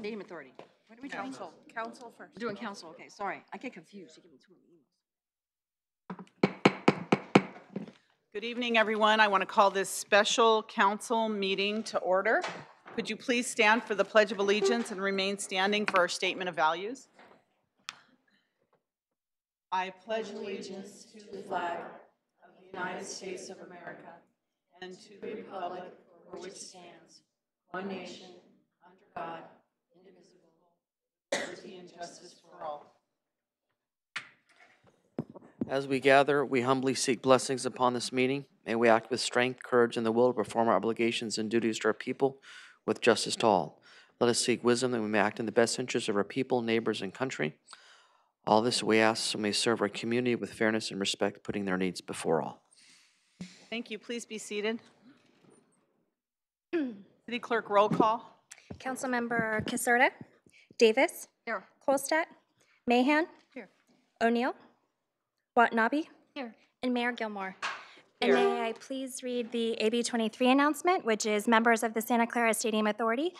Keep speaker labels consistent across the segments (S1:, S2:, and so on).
S1: Stadium Authority. What are we doing?
S2: Council. Council first.
S1: We're doing council. Okay, sorry. I get confused. You give me too many emails.
S2: Good evening, everyone. I want to call this special council meeting to order. Could you please stand for the Pledge of Allegiance and remain standing for our statement of values? I pledge allegiance to the flag of the United States of America and to the republic for which it stands, one nation, under God, indivisible, with liberty and justice for all.
S3: As we gather, we humbly seek blessings upon this meeting. May we act with strength, courage, and the will to perform our obligations and duties to our people with justice to all. Let us seek wisdom that we may act in the best interest of our people, neighbors, and country. All this we ask so may serve our community with fairness and respect, putting their needs before all.
S2: Thank you. Please be seated. City Clerk, roll call.
S4: Councilmember Caserta, Davis,
S1: Here.
S4: Kolstadt, Mahan,
S1: Here.
S4: O'Neill, Watanabe,
S1: Here.
S4: and Mayor Gilmore.
S2: Here.
S4: And may I please read the AB 23 announcement, which is members of the Santa Clara Stadium Authority,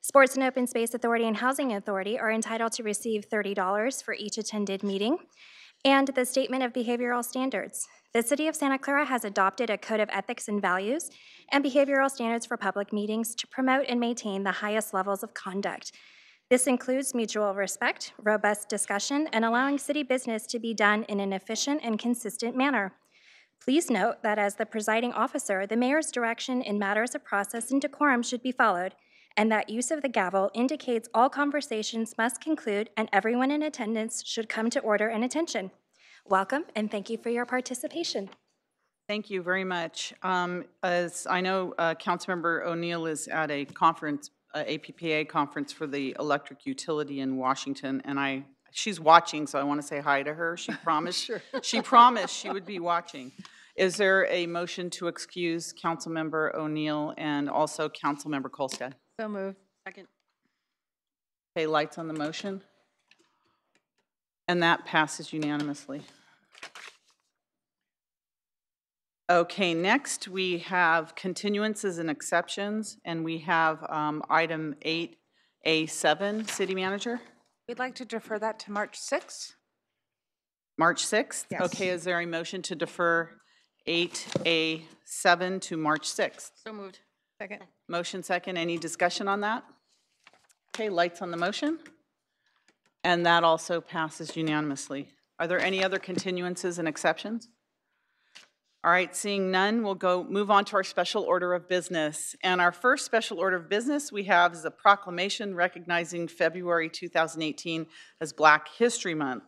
S4: Sports and Open Space Authority, and Housing Authority are entitled to receive $30 for each attended meeting, and the Statement of Behavioral Standards. The City of Santa Clara has adopted a Code of Ethics and Values and Behavioral Standards for public meetings to promote and maintain the highest levels of conduct. This includes mutual respect, robust discussion, and allowing city business to be done in an efficient and consistent manner. Please note that as the presiding officer, the mayor's direction in matters of process and decorum should be followed, and that use of the gavel indicates all conversations must conclude and everyone in attendance should come to order and attention. Welcome, and thank you for your participation.
S2: Thank you very much. As I know, Councilmember O'Neill is at a conference, APPA conference for the electric utility in Washington, and she's watching, so I want to say hi to her. She promised,
S1: Sure.
S2: she promised she would be watching. Is there a motion to excuse Councilmember O'Neill and also Councilmember Kolstad?
S1: So moved. Second.
S2: Okay, lights on the motion. And that passes unanimously. Okay, next we have continuances and exceptions, and we have item 8A7, City Manager.
S5: We'd like to defer that to March 6th.
S2: March 6th?
S5: Yes.
S2: Okay, is there a motion to defer 8A7 to March 6th?
S1: So moved.
S5: Second.
S2: Motion second. Any discussion on that? Okay, lights on the motion. And that also passes unanimously. Are there any other continuances and exceptions? All right, seeing none, we'll move on to our special order of business. And our first special order of business we have is a proclamation recognizing February 2018 as Black History Month.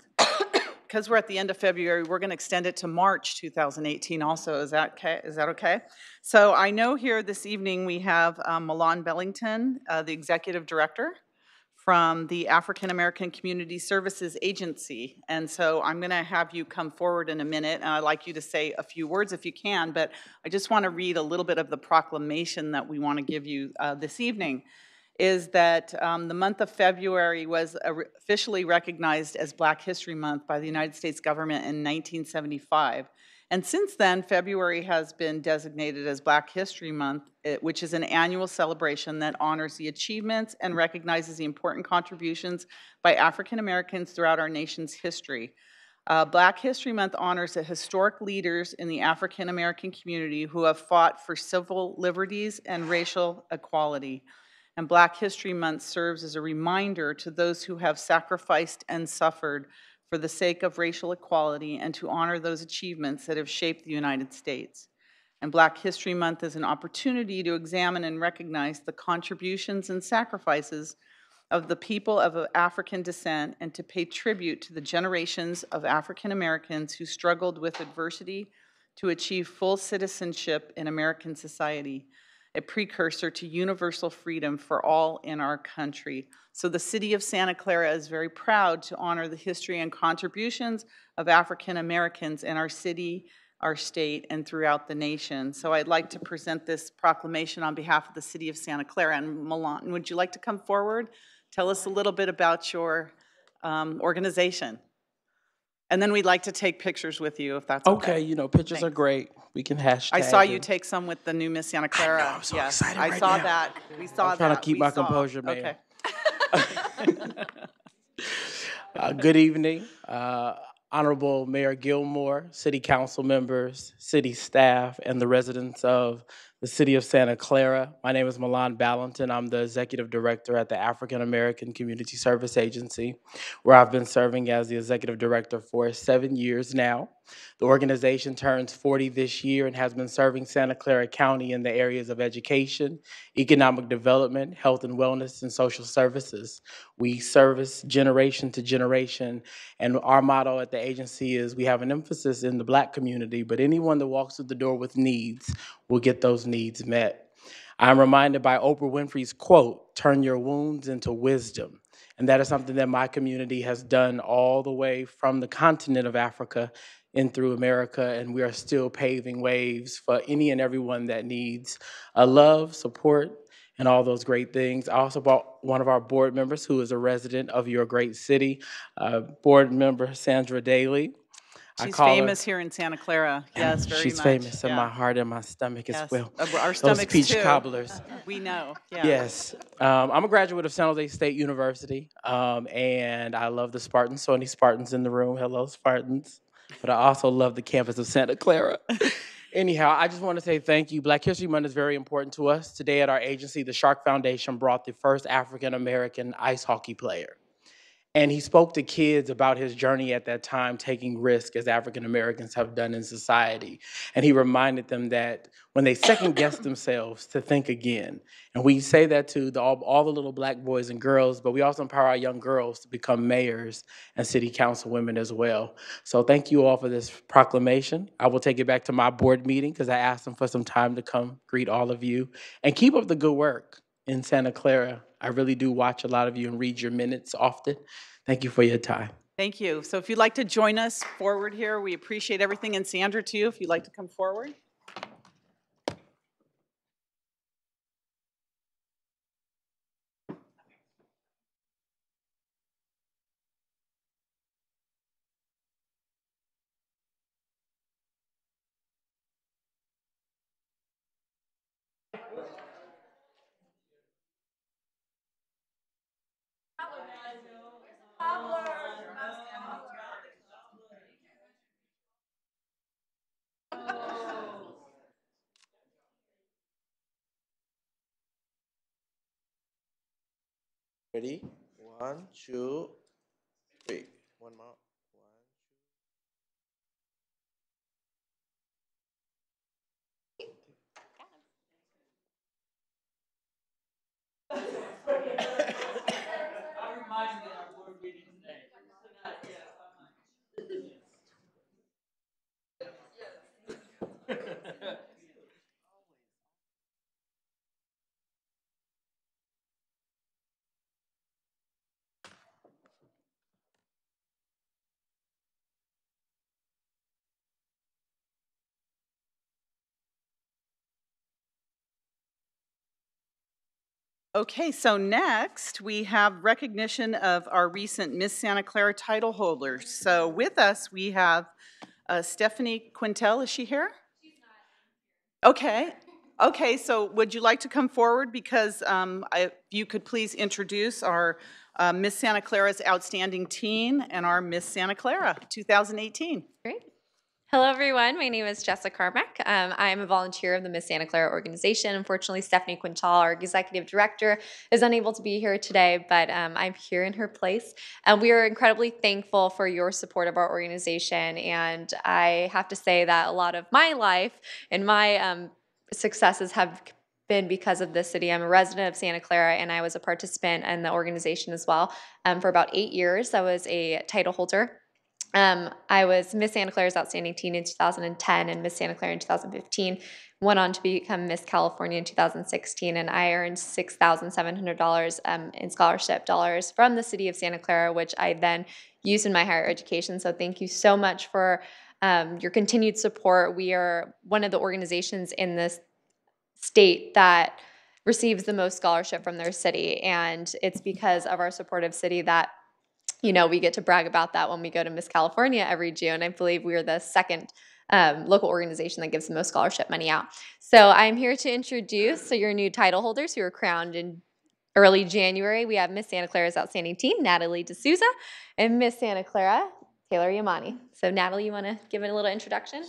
S2: Because we're at the end of February, we're going to extend it to March 2018 also. Is that okay? Is that okay? So I know here this evening we have Milan Bellington, the Executive Director from the African American Community Services Agency. And so I'm going to have you come forward in a minute, and I'd like you to say a few words if you can, but I just want to read a little bit of the proclamation that we want to give you this evening. Is that the month of February was officially recognized as Black History Month by the United States government in 1975. And since then, February has been designated as Black History Month, which is an annual celebration that honors the achievements and recognizes the important contributions by African Americans throughout our nation's history. Black History Month honors the historic leaders in the African American community who have fought for civil liberties and racial equality. And Black History Month serves as a reminder to those who have sacrificed and suffered for the sake of racial equality and to honor those achievements that have shaped the United States. And Black History Month is an opportunity to examine and recognize the contributions and sacrifices of the people of African descent and to pay tribute to the generations of African Americans who struggled with adversity to achieve full citizenship in American society, a precursor to universal freedom for all in our country. So the City of Santa Clara is very proud to honor the history and contributions of African Americans in our city, our state, and throughout the nation. So I'd like to present this proclamation on behalf of the City of Santa Clara. And Milan, would you like to come forward? Tell us a little bit about your organization. And then we'd like to take pictures with you if that's okay.
S6: Okay, you know, pictures are great. We can hashtag.
S2: I saw you take some with the new Miss Santa Clara.
S6: I know, I'm so
S2: yes,
S6: excited
S2: I
S6: right
S2: saw
S6: now.
S2: that. We saw
S6: I'm trying
S2: that.
S6: to keep
S2: We
S6: my
S2: saw.
S6: composure, man.
S2: Okay.
S6: Good evening, Honorable Mayor Gilmore, City Council members, city staff, and the residents of the City of Santa Clara. My name is Milan Ballantyne. I'm the Executive Director at the African American Community Service Agency, where I've been serving as the Executive Director for 7 years now. The organization turns 40 this year and has been serving Santa Clara County in the areas of education, economic development, health and wellness, and social services. We service generation to generation, and our motto at the agency is we have an emphasis in the Black community, but anyone that walks through the door with needs will get those needs met. I'm reminded by Oprah Winfrey's quote, "Turn your wounds into wisdom." And that is something that my community has done all the way from the continent of Africa in through America, and we are still paving ways for any and everyone that needs love, support, and all those great things. I also brought one of our board members who is a resident of your great city, board member Sandra Daly.
S2: She's
S6: call her-
S2: famous here in Santa Clara. Yes, very
S6: She's
S2: much.
S6: famous in
S2: Yeah.
S6: my heart and my stomach as
S2: Yes.
S6: well.
S2: Our
S6: Those
S2: stomachs
S6: peach
S2: too.
S6: cobblers.
S2: We know. Yeah.
S6: Yes. I'm a graduate of San Jose State University, and I love the Spartans. So any Spartans in the room, hello, Spartans. But I also love the campus of Santa Clara. Anyhow, I just want to say thank you. Black History Month is very important to us. Today at our agency, the Shark Foundation brought the first African-American ice hockey player. And he spoke to kids about his journey at that time, taking risks as African Americans have done in society. And he reminded them that when they second guess themselves, to think again. And we say that to all the little Black boys and girls, but we also empower our young girls to become mayors and city council women as well. So thank you all for this proclamation. I will take it back to my board meeting because I asked them for some time to come greet all of you. And keep up the good work in Santa Clara. I really do watch a lot of you and read your minutes often. Thank you for your time.
S2: Thank you. So if you'd like to join us forward here, we appreciate everything. And Sandra, too, if you'd like to come forward.
S6: Ready? 1, 2, 3. One more.
S2: Okay, so next we have recognition of our recent Miss Santa Clara title holders. So with us we have Stephanie Quintel. Is she here? She's not. Okay. Okay, so would you like to come forward? Because if you could please introduce our Miss Santa Clara's Outstanding Teen and our Miss Santa Clara 2018.
S7: Great. Hello, everyone. My name is Jessica Carmack. I am a volunteer of the Miss Santa Clara organization. Unfortunately, Stephanie Quintal, our executive director, is unable to be here today, but I'm here in her place. We are incredibly thankful for your support of our organization, and I have to say that a lot of my life and my successes have been because of this city. I'm a resident of Santa Clara, and I was a participant in the organization as well. For about 8 years, I was a title holder. I was Miss Santa Clara's Outstanding Teen in 2010 and Miss Santa Clara in 2015. Went on to become Miss California in 2016, and I earned $6,700 in scholarship dollars from the city of Santa Clara, which I then used in my higher education. So thank you so much for your continued support. We are one of the organizations in this state that receives the most scholarship from their city, and it's because of our supportive city that we get to brag about that when we go to Miss California every June. I believe we are the second local organization that gives the most scholarship money out. So I'm here to introduce your new title holders who are crowned in early January, we have Miss Santa Clara's Outstanding Teen, Natalie D'Souza, and Miss Santa Clara, Taylor Yamani. So Natalie, you want to give it a little introduction?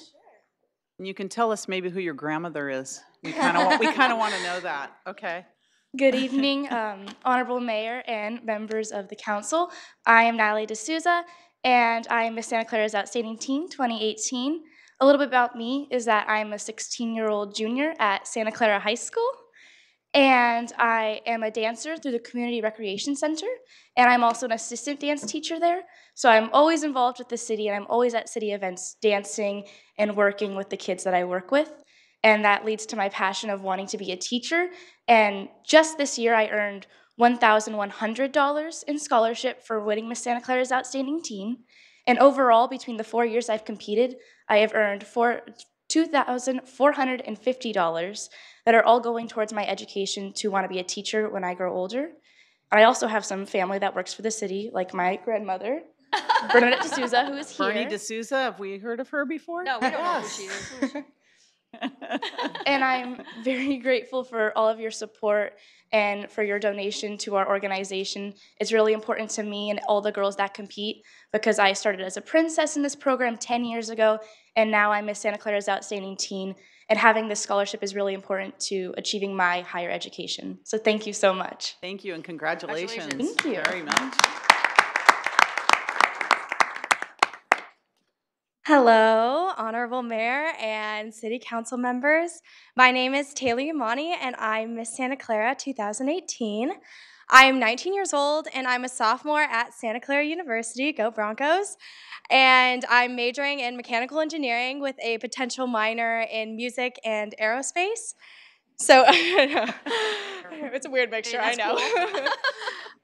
S2: And you can tell us maybe who your grandmother is. We kind of want to know that. Okay.
S8: Good evening, Honorable Mayor and members of the council. I am Natalie D'Souza, and I am Miss Santa Clara's Outstanding Teen 2018. A little bit about me is that I'm a 16-year-old junior at Santa Clara High School, and I am a dancer through the Community Recreation Center, and I'm also an assistant dance teacher there. So I'm always involved with the city, and I'm always at city events dancing and working with the kids that I work with. And that leads to my passion of wanting to be a teacher. And just this year, I earned $1,100 in scholarship for winning Miss Santa Clara's Outstanding Teen. And overall, between the 4 years I've competed, I have earned $2,450 that are all going towards my education to want to be a teacher when I grow older. I also have some family that works for the city, like my grandmother, Bernadette D'Souza, who is here.
S2: Bernie D'Souza, have we heard of her before?
S1: No, we don't know who she is. Who is she?
S8: And I'm very grateful for all of your support and for your donation to our organization. It's really important to me and all the girls that compete because I started as a princess in this program 10 years ago, and now I'm Miss Santa Clara's Outstanding Teen, and having this scholarship is really important to achieving my higher education. So thank you so much.
S2: Thank you and congratulations.
S8: Thank you.
S2: Very much.
S9: Hello, Honorable Mayor and City Council members. My name is Taylor Yamani, and I'm Miss Santa Clara 2018. I am 19 years old, and I'm a sophomore at Santa Clara University, go Broncos, and I'm majoring in mechanical engineering with a potential minor in music and aerospace. So, it's a weird mixture, I know.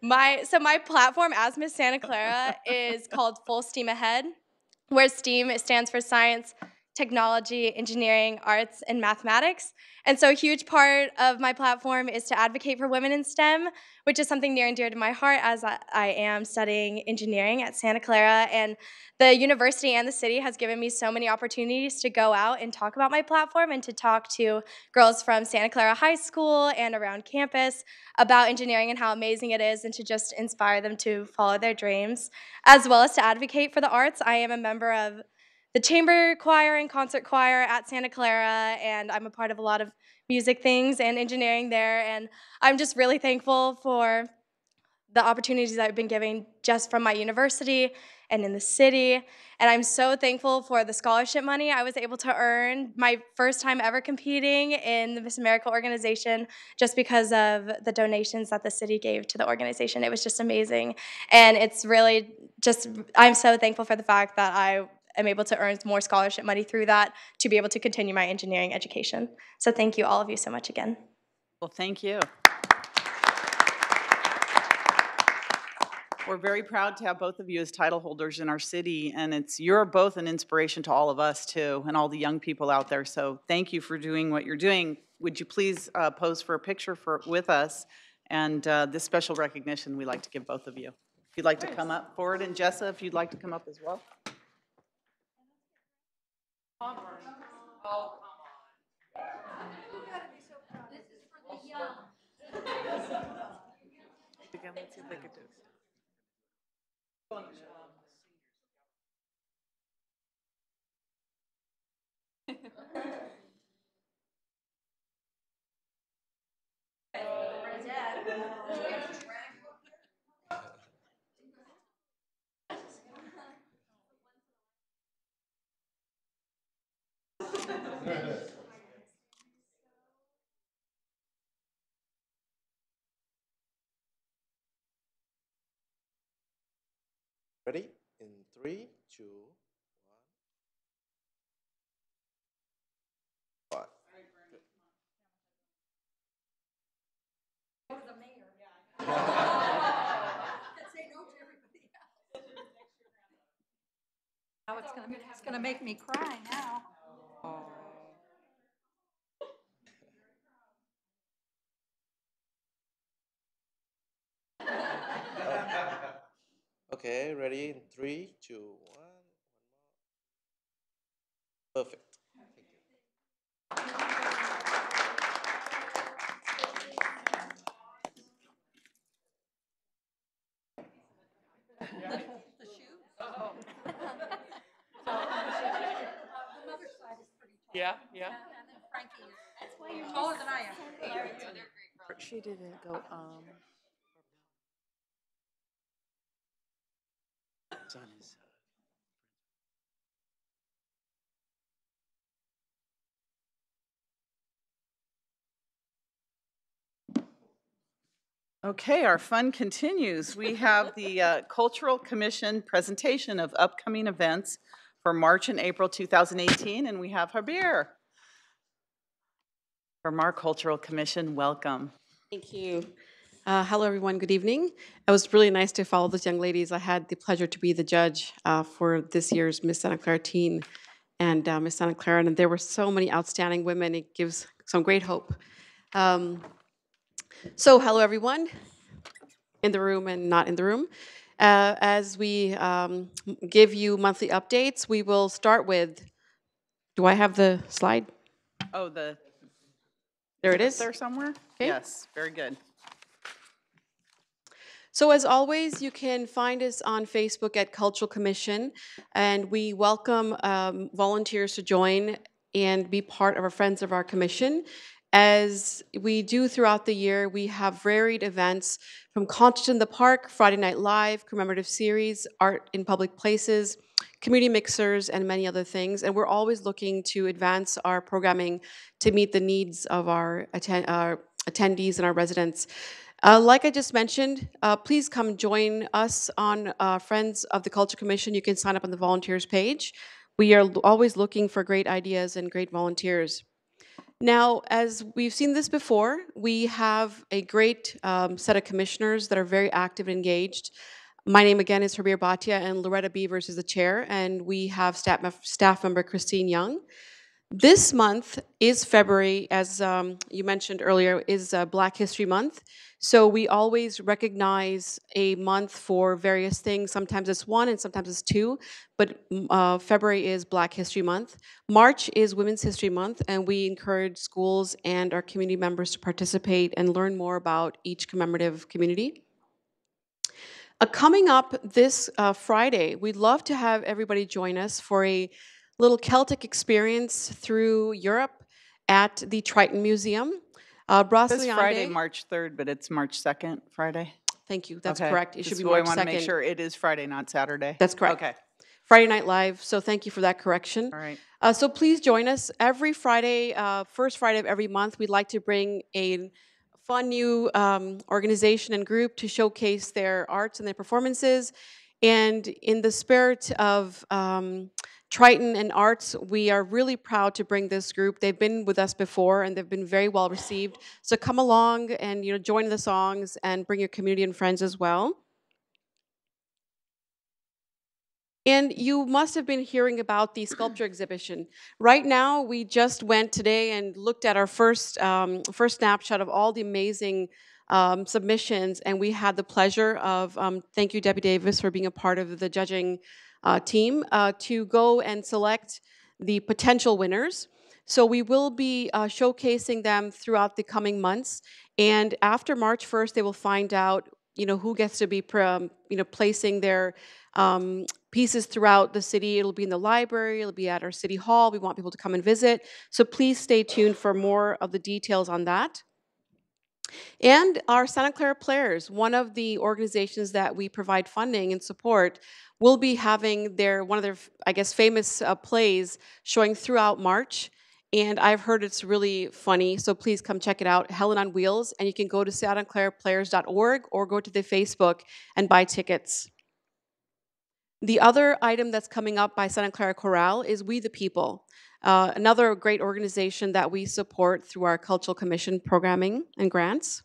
S9: My platform as Miss Santa Clara is called Full Steam Ahead, where STEAM stands for science, technology, engineering, arts, and mathematics. And so a huge part of my platform is to advocate for women in STEM, which is something near and dear to my heart as I am studying engineering at Santa Clara. And the university and the city has given me so many opportunities to go out and talk about my platform and to talk to girls from Santa Clara High School and around campus about engineering and how amazing it is, and to just inspire them to follow their dreams, as well as to advocate for the arts. I am a member of the chamber choir and concert choir at Santa Clara, and I'm a part of a lot of music things and engineering there, and I'm just really thankful for the opportunities I've been given just from my university and in the city, and I'm so thankful for the scholarship money I was able to earn my first time ever competing in the Miss America organization just because of the donations that the city gave to the organization. It was just amazing, and it's really just, I'm so thankful for the fact that I am able to earn more scholarship money through that to be able to continue my engineering education. So thank you, all of you, so much again.
S2: Well, thank you. We're very proud to have both of you as title holders in our city, and you're both an inspiration to all of us too, and all the young people out there. So thank you for doing what you're doing. Would you please pose for a picture with us? And this special recognition we'd like to give both of you. If you'd like to come up forward, and Jessa, if you'd like to come up as well. Again, let's see if they could do it.
S10: Ready? In 3, 2, 1. 5.
S1: Now it's gonna make me cry now.
S10: Okay, ready? In 3, 2, 1. Perfect. Thank you.
S1: The shoe? Oh. The mother's side is pretty tall.
S6: Yeah.
S1: And then Frankie is taller than I am.
S2: She didn't go,
S6: Son is.
S2: Okay, our fun continues. We have the Cultural Commission presentation of upcoming events for March and April 2018, and we have Javier from our Cultural Commission. Welcome.
S11: Thank you. Hello, everyone. Good evening. It was really nice to follow those young ladies. I had the pleasure to be the judge for this year's Miss Santa Clara Teen and Miss Santa Clara, and there were so many outstanding women. It gives some great hope. So, hello, everyone, in the room and not in the room. As we give you monthly updates, we will start with, do I have the slide?
S2: Oh,
S11: There
S2: it
S11: it is.
S2: there somewhere?
S11: Okay.
S2: Yes, very good.
S11: So as always, you can find us on Facebook at Cultural Commission, and we welcome volunteers to join and be part of our Friends of our Commission. As we do throughout the year, we have varied events from Concert in the Park, Friday Night Live, commemorative series, art in public places, community mixers, and many other things. And we're always looking to advance our programming to meet the needs of our attendees and our residents. Like I just mentioned, please come join us on Friends of the Culture Commission. You can sign up on the volunteers page. We are always looking for great ideas and great volunteers. Now, as we've seen this before, we have a great set of commissioners that are very active and engaged. My name again is Javier Bhatia, and Loretta Beavers is the chair, and we have staff member Christine Young. This month is February, as you mentioned earlier, is Black History Month. So we always recognize a month for various things. Sometimes it's one and sometimes it's two, but February is Black History Month. March is Women's History Month, and we encourage schools and our community members to participate and learn more about each commemorative community. Coming up this Friday, we'd love to have everybody join us for a little Celtic experience through Europe at the Triton Museum.
S2: It's Friday, March 3rd, but it's March 2nd, Friday?
S11: Thank you, that's
S2: Okay.
S11: correct. It should be
S2: I
S11: March 2nd.
S2: want to make sure it is Friday, not Saturday.
S11: That's correct.
S2: Okay.
S11: Friday Night Live, so thank you for that correction.
S2: All right.
S11: So please join us every Friday, first Friday of every month. We'd like to bring a fun new organization and group to showcase their arts and their performances. And in the spirit of Triton and Arts, we are really proud to bring this group. They've been with us before and they've been very well received. So come along and join the songs and bring your community and friends as well. And you must have been hearing about the sculpture exhibition. Right now, we just went today and looked at our first snapshot of all the amazing submissions, and we had the pleasure of, thank you, Debbie Davis, for being a part of the judging team, to go and select the potential winners. So we will be showcasing them throughout the coming months, and after March 1st, they will find out, who gets to be, placing their pieces throughout the city. It'll be in the library, it'll be at our city hall. We want people to come and visit. So please stay tuned for more of the details on that. And our Santa Clara Players, one of the organizations that we provide funding and support, will be having one of their, I guess, famous plays showing throughout March. And I've heard it's really funny, so please come check it out, Helen on Wheels. And you can go to santaclaraplayers.org or go to the Facebook and buy tickets. The other item that's coming up by Santa Clara Chorale is We the People, another great organization that we support through our Cultural Commission programming and grants.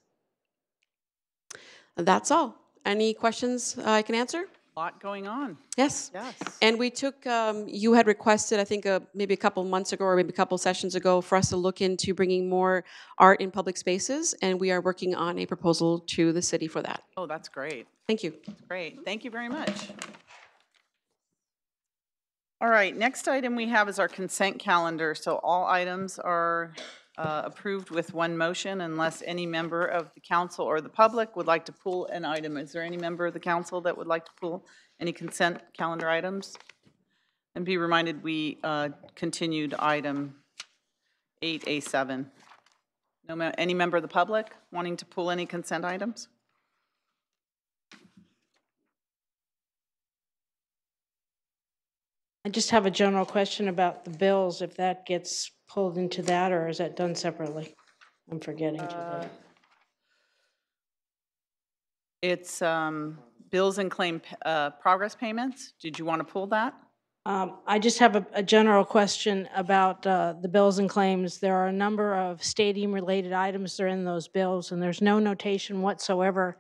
S11: That's all. Any questions I can answer?
S2: A lot going on.
S11: Yes.
S2: Yes.
S11: And we took, you had requested, I think maybe a couple months ago or maybe a couple sessions ago for us to look into bringing more art in public spaces, and we are working on a proposal to the city for that.
S2: Oh, that's great.
S11: Thank you.
S2: That's great. Thank you very much. All right, next item we have is our consent calendar. So all items are approved with one motion unless any member of the council or the public would like to pull an item. Is there any member of the council that would like to pull any consent calendar items? And be reminded, we continued item 8A7. Any member of the public wanting to pull any consent items?
S12: I just have a general question about the bills, if that gets pulled into that, or is that done separately? I'm forgetting today.
S2: It's bills and claim progress payments. Did you want to pull that?
S12: I just have a general question about the bills and claims. There are a number of stadium-related items that are in those bills, and there's no notation whatsoever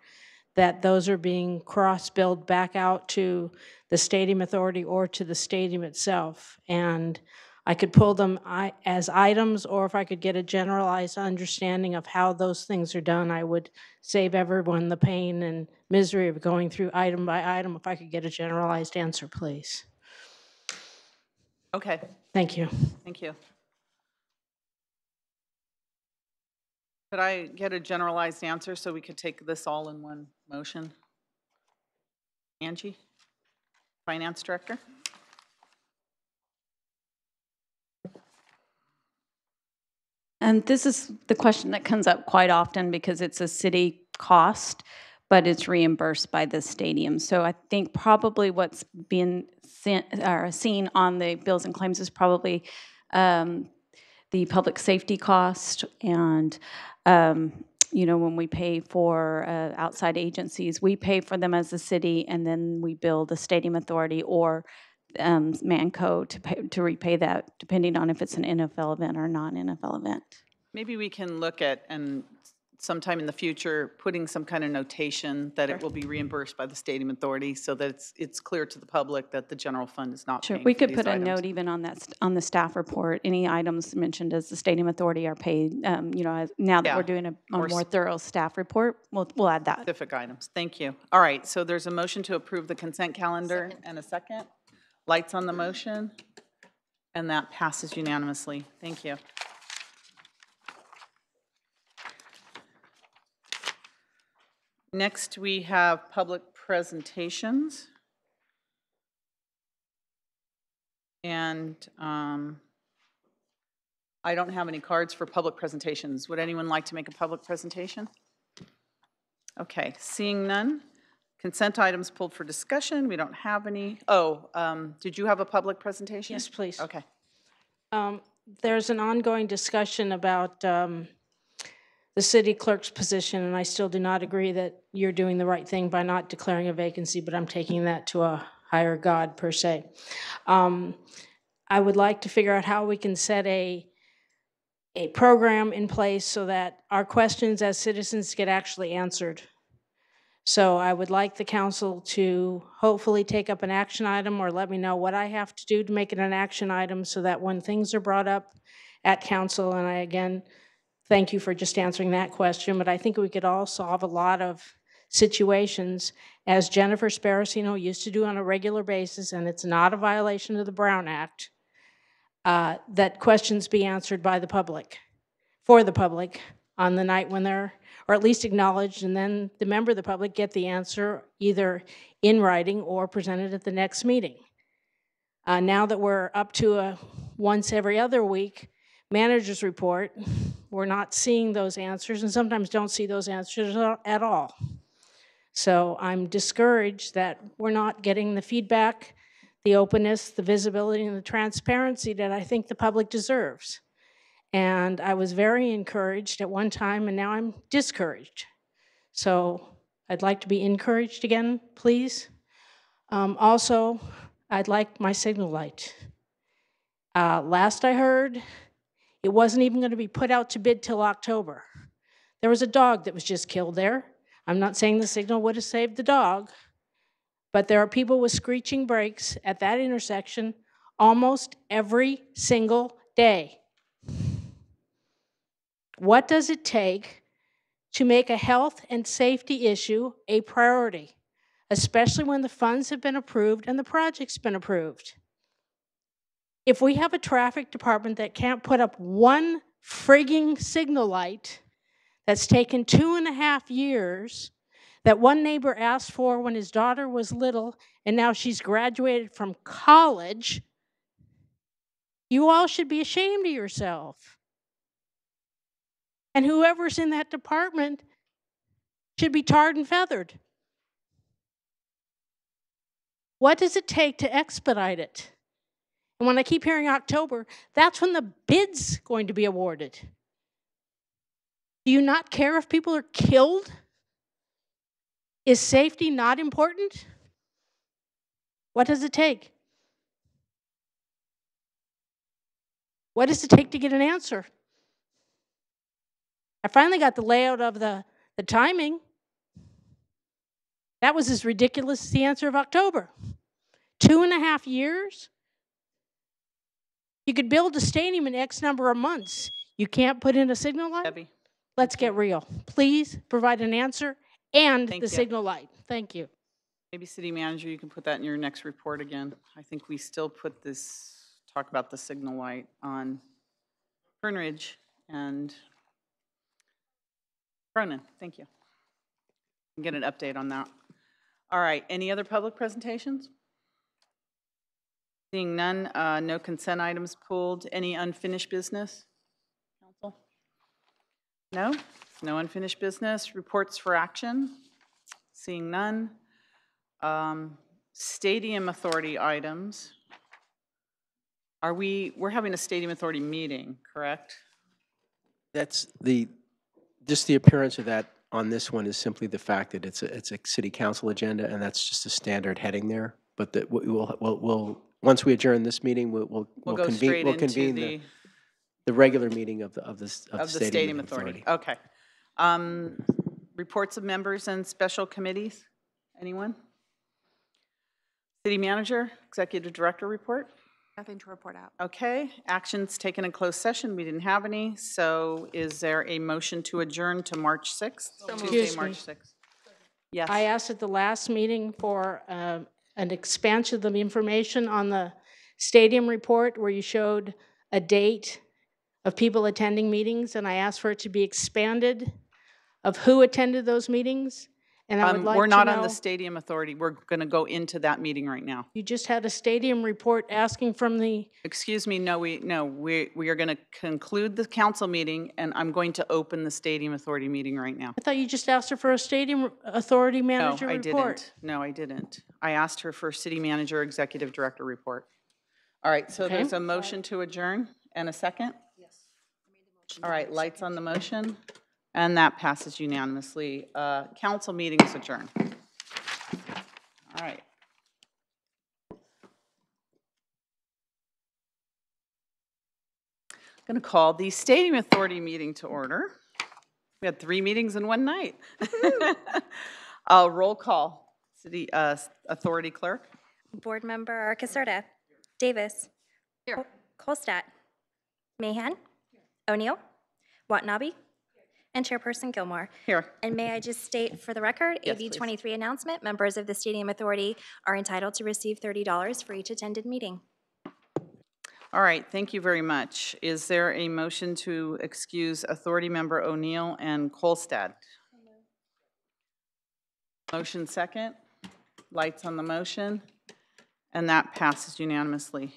S12: that those are being cross-billed back out to the stadium authority or to the stadium itself. And I could pull them as items, or if I could get a generalized understanding of how those things are done, I would save everyone the pain and misery of going through item by item. If I could get a generalized answer, please.
S2: Okay.
S12: Thank you.
S2: Thank you. Could I get a generalized answer so we could take this all in one motion? Angie, Finance Director.
S13: And this is the question that comes up quite often because it's a city cost, but it's reimbursed by the stadium. So I think probably what's been seen on the bills and claims is probably the public safety cost, and you know, when we pay for outside agencies, we pay for them as a city, and then we bill the stadium authority or Manco to repay that, depending on if it's an NFL event or non-NFL event.
S2: Maybe we can look at, and sometime in the future, putting some kind of notation that it will be reimbursed by the stadium authority, so that it's clear to the public that the general fund is not paying
S13: We
S2: for
S13: could
S2: these
S13: put a
S2: items.
S13: note even on that on the staff report. Any items mentioned as the stadium authority are paid. You know, now that we're doing a more thorough staff report, we'll add that.
S2: Specific items. Thank you. All right. So there's a motion to approve the consent calendar and a second. Lights on the motion, and that passes unanimously. Thank you. Next, we have public presentations. And I don't have any cards for public presentations. Would anyone like to make a public presentation? Okay, seeing none. Consent items pulled for discussion. We don't have any. Oh, did you have a public presentation?
S12: Yes, please.
S2: Okay.
S12: There's an ongoing discussion about the city clerk's position, and I still do not agree that you're doing the right thing by not declaring a vacancy, but I'm taking that to a higher God, per se. I would like to figure out how we can set a program in place so that our questions as citizens get actually answered. So I would like the council to hopefully take up an action item or let me know what I have to do to make it an action item so that when things are brought up at council, and I again thank you for just answering that question, but I think we could all solve a lot of situations, as Jennifer Sparacino used to do on a regular basis, and it's not a violation of the Brown Act, that questions be answered by the public, for the public, on the night when they're, or at least acknowledged, and then the member of the public get the answer either in writing or presented at the next meeting. Now that we're up to a once every other week manager's report, we're not seeing those answers, and sometimes don't see those answers at all. So I'm discouraged that we're not getting the feedback, the openness, the visibility, and the transparency that I think the public deserves. And I was very encouraged at one time, and now I'm discouraged. So I'd like to be encouraged again, please. Also, I'd like my signal light. Last I heard, it wasn't even going to be put out to bid till October. There was a dog that was just killed there. I'm not saying the signal would have saved the dog, but there are people with screeching brakes at that intersection almost every single day. What does it take to make a health and safety issue a priority, especially when the funds have been approved and the project's been approved? If we have a traffic department that can't put up one frigging signal light that's taken 2.5 years that one neighbor asked for when his daughter was little, and now she's graduated from college. You all should be ashamed of yourself. And whoever's in that department should be tarred and feathered. What does it take to expedite it? And when I keep hearing October, that's when the bid's going to be awarded. Do you not care if people are killed? Is safety not important? What does it take? What does it take to get an answer? I finally got the layout of the timing. That was as ridiculous as the answer of October. 2.5 years? You could build a stadium in X number of months. You can't put in a signal light?
S2: Debbie?
S12: Let's get real. Please provide an answer and
S2: Thank
S12: the
S2: you.
S12: signal light. Thank you.
S2: Maybe City Manager, you can put that in your next report again. I think we still put this, talk about the signal light on Fern Ridge and Cronin. Thank you. Get an update on that. All right, any other public presentations? Seeing none, no consent items pulled. Any unfinished business? Council? No? No unfinished business. Reports for action? Seeing none. Stadium Authority items. We're having a Stadium Authority meeting, correct?
S14: That's just the appearance of that on this one is simply the fact that it's a city council agenda, and that's just a standard heading there. But that we'll once we adjourn this meeting, we'll convene the regular meeting of the Stadium Authority.
S2: Okay. Reports of members and special committees. Anyone? City Manager, Executive Director report.
S5: Nothing to report out.
S2: Okay. Actions taken in closed session. We didn't have any. So is there a motion to adjourn to March 6th? Tuesday, March 6th. Yes.
S12: I asked at the last meeting for an expansion of the information on the stadium report where you showed a date of people attending meetings, and I asked for it to be expanded of who attended those meetings. And I would like to know.
S2: We're not on the Stadium Authority. We're going to go into that meeting right now.
S12: You just had a stadium report asking from the.
S2: Excuse me, no, we are going to conclude the council meeting, and I'm going to open the Stadium Authority meeting right now.
S12: I thought you just asked her for a stadium authority manager report.
S2: No, I didn't. No, I didn't. I asked her for City Manager, Executive Director report. All right, so there's a motion to adjourn and a second? Yes. All right, lights on the motion, and that passes unanimously. Council meeting is adjourned. All right. I'm going to call the Stadium Authority meeting to order. We had 3 meetings in one night. Roll call. City Authority Clerk.
S4: Board Member Caserta. Davis.
S1: Here.
S4: Kolstadt. Mahan. O'Neill. Watanabe. And Chairperson Gilmore.
S2: Here.
S4: And may I just state for the record,
S2: Yes,
S4: AB
S2: please.
S4: 23 announcement, members of the Stadium Authority are entitled to receive $30 for each attended meeting.
S2: All right, thank you very much. Is there a motion to excuse Authority Member O'Neill and Kolstad? Motion second. Lights on the motion. And that passes unanimously.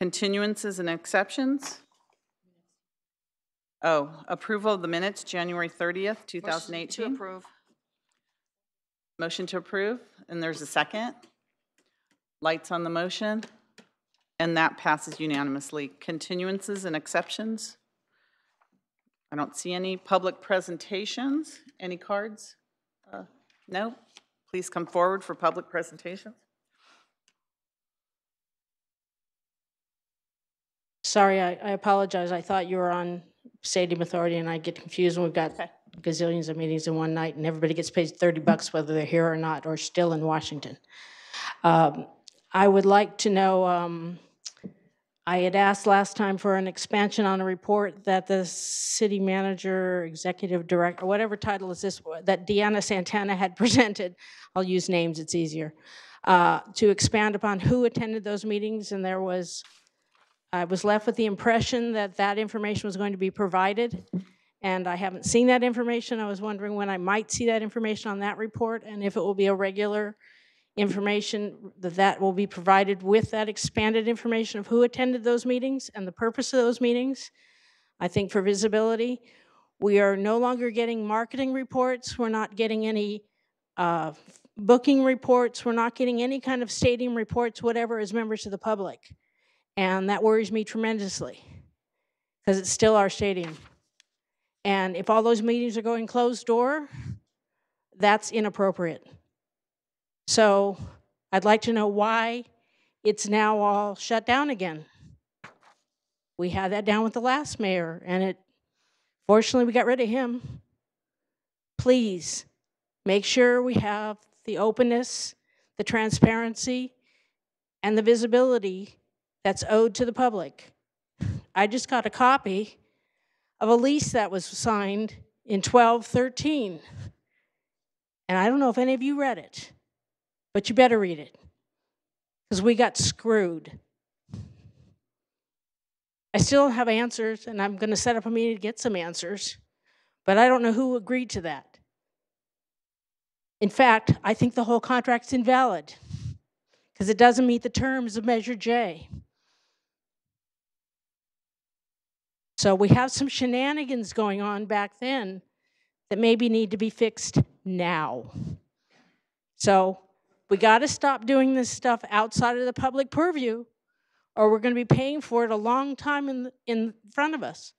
S2: Continuances and exceptions. Oh, approval of the minutes, January 30th, 2018.
S1: Motion to approve.
S2: Motion to approve, and there's a second. Lights on the motion, and that passes unanimously. Continuances and exceptions. I don't see any. Public presentations. Any cards? No? Please come forward for public presentations.
S12: Sorry, I apologize. I thought you were on Stadium Authority, and I get confused when we've got gazillions of meetings in one night, and everybody gets paid $30 whether they're here or not, or still in Washington. I would like to know, I had asked last time for an expansion on a report that the city manager, executive director, whatever title is this, that Deanna Santana had presented. I'll use names, it's easier. To expand upon who attended those meetings, and there was I was left with the impression that that information was going to be provided, and I haven't seen that information. I was wondering when I might see that information on that report, and if it will be a regular information that will be provided with that expanded information of who attended those meetings and the purpose of those meetings. I think for visibility, we are no longer getting marketing reports. We're not getting any booking reports. We're not getting any kind of stadium reports, whatever, as members of the public. And that worries me tremendously because it's still our stadium. And if all those meetings are going closed door, that's inappropriate. So I'd like to know why it's now all shut down again. We had that down with the last mayor, and fortunately we got rid of him. Please make sure we have the openness, the transparency, and the visibility that's owed to the public. I just got a copy of a lease that was signed in 12/13. And I don't know if any of you read it, but you better read it, because we got screwed. I still don't have answers, and I'm going to set up a meeting to get some answers, but I don't know who agreed to that. In fact, I think the whole contract's invalid, because it doesn't meet the terms of Measure J. So we have some shenanigans going on back then that maybe need to be fixed now. So we got to stop doing this stuff outside of the public purview, or we're going to be paying for it a long time in front of us.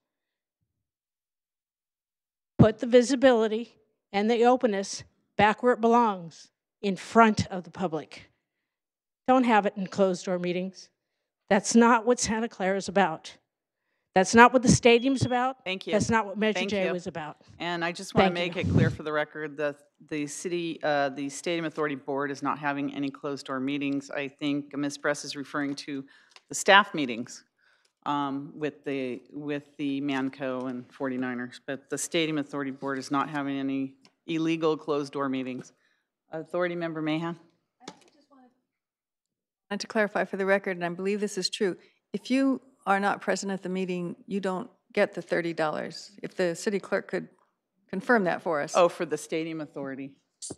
S12: Put the visibility and the openness back where it belongs, in front of the public. Don't have it in closed-door meetings. That's not what Santa Clara is about. That's not what the stadium's about.
S2: Thank you.
S12: That's not what Measure
S2: Thank
S12: J
S2: you.
S12: was about.
S2: And I just want to
S12: Thank
S2: make
S12: you.
S2: it clear for the record that the Stadium Authority Board is not having any closed-door meetings. I think Ms. Bress is referring to the staff meetings with the Manco and 49ers, but the Stadium Authority Board is not having any illegal closed-door meetings. Authority Member Mahan?
S15: And to clarify for the record, and I believe this is true, if you are not present at the meeting, you don't get the $30. If the city clerk could confirm that for us.
S2: Oh, for the Stadium Authority.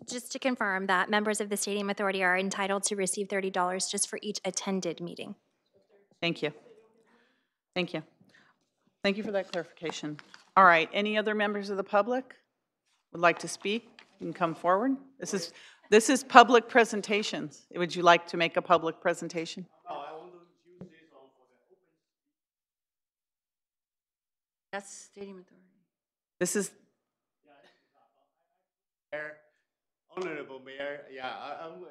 S4: Just to confirm that members of the Stadium Authority are entitled to receive $30 just for each attended meeting.
S2: Thank you. Thank you. Thank you for that clarification. All right, any other members of the public would like to speak? You can come forward. This is public presentations. Would you like to make a public presentation?
S16: No, I want to use this one for the open.
S15: That's Stadium Authority.
S2: This is
S16: Honorable Mayor, yeah, I'm on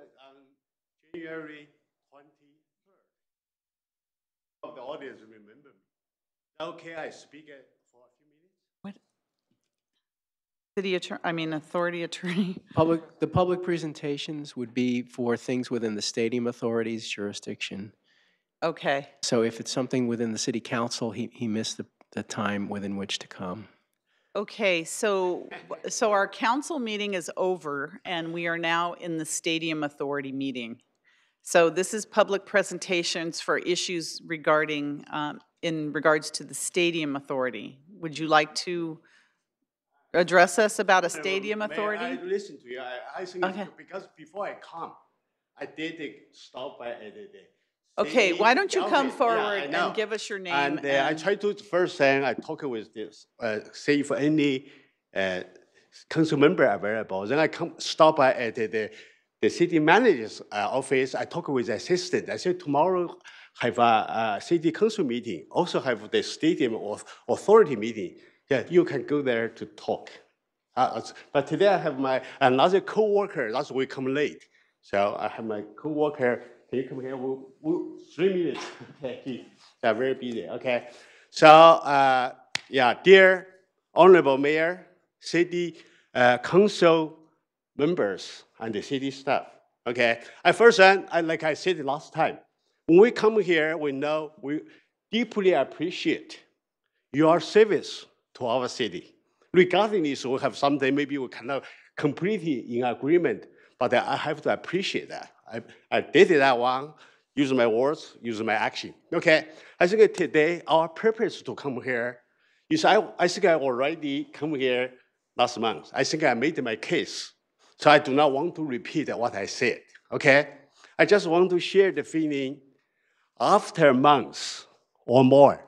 S16: January 23rd. Of the audience remember me. Okay, I speak for a few minutes.
S2: what? City attorney, authority attorney.
S14: The public presentations would be for things within the Stadium Authority's jurisdiction.
S2: Okay.
S14: So if it's something within the city council, he missed the time within which to come.
S2: Okay, so our council meeting is over, and we are now in the Stadium Authority meeting. So this is public presentations for issues regarding, in regards to the Stadium Authority. Would you like to address us about a Stadium Authority?
S16: I listen to you. I think
S2: Okay.
S16: because before I come, I did stop by at the
S2: Okay, why don't you come
S16: Okay,
S2: forward
S16: yeah,
S2: and give us your name?
S16: And I try to first thing I talk with this, see if any council member available. Then I stop by at the city manager's office. I talk with the assistant. I say tomorrow have a city council meeting. Also have the stadium authority meeting. Yeah, you can go there to talk. But today I have another co-worker. That's why we come late. So I have my co-worker. Can you come here? 3 minutes. Okay, they're very busy. Okay, so yeah, dear Honorable Mayor, City Council members, and the city staff. Okay, first, like I said last time, when we come here, we know we deeply appreciate your service to our city. Regarding this, we have something maybe we cannot completely in agreement, but I have to appreciate that. I did that one use my words, use my action. Okay, I think today our purpose to come here is I think I already come here last month. I think I made my case. So I do not want to repeat what I said, okay? I just want to share the feeling after months or more.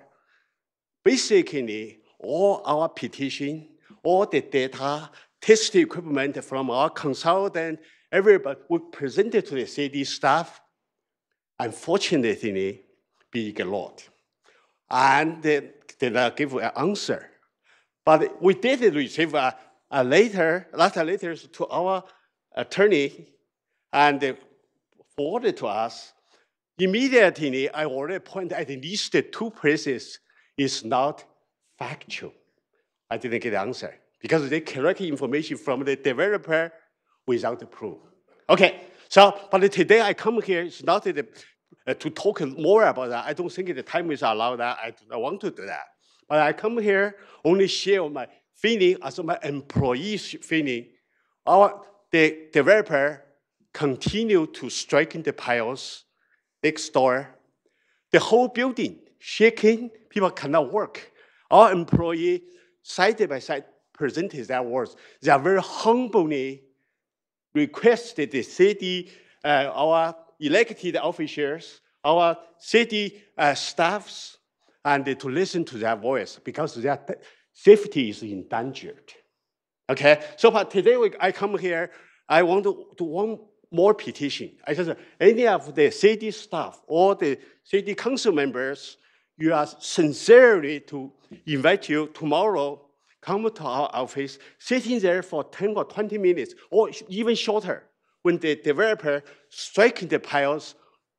S16: Basically, all our petition, all the data, test equipment from our consultant, everybody we presented to the city staff, unfortunately, be ignored. And they did not give an answer. But we did receive a letter to our attorney, and they forwarded to us. Immediately, I already pointed at least 2 places is not factual. I didn't get the answer because they collect information from the developer without proof. Okay, so but today I come here, it's not to talk more about that. I don't think the time is allowed that. I do not want to do that. But I come here only share my feeling as my employees' feeling. The developer continue to strike in the piles next door. The whole building shaking, people cannot work. Our employee side by side presented their words. They are very humbly requested the city, our elected officials, our city staffs, and to listen to their voice because their safety is endangered. Okay, so but today I come here, I want to do one more petition. I said, any of the city staff or the city council members, you are sincerely to invite you tomorrow, come to our office, sitting there for 10 or 20 minutes, or even shorter. When the developer striking the piles,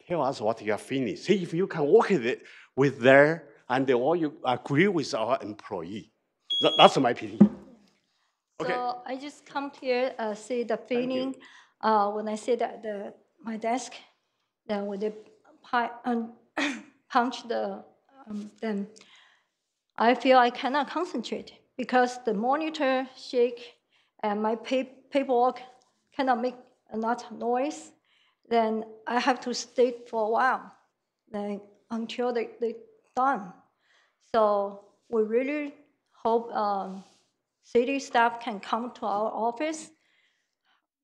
S16: tell us what you are feeling. See if you can work with there, and or you agree with our employee. That's my petition. Okay.
S17: So I just come here, see the feeling. When I sit at my desk, then when they punch then I feel I cannot concentrate because the monitor shake and my paperwork cannot make a lot of noise. Then I have to stay for a while, then until they done. So we really hope city staff can come to our office.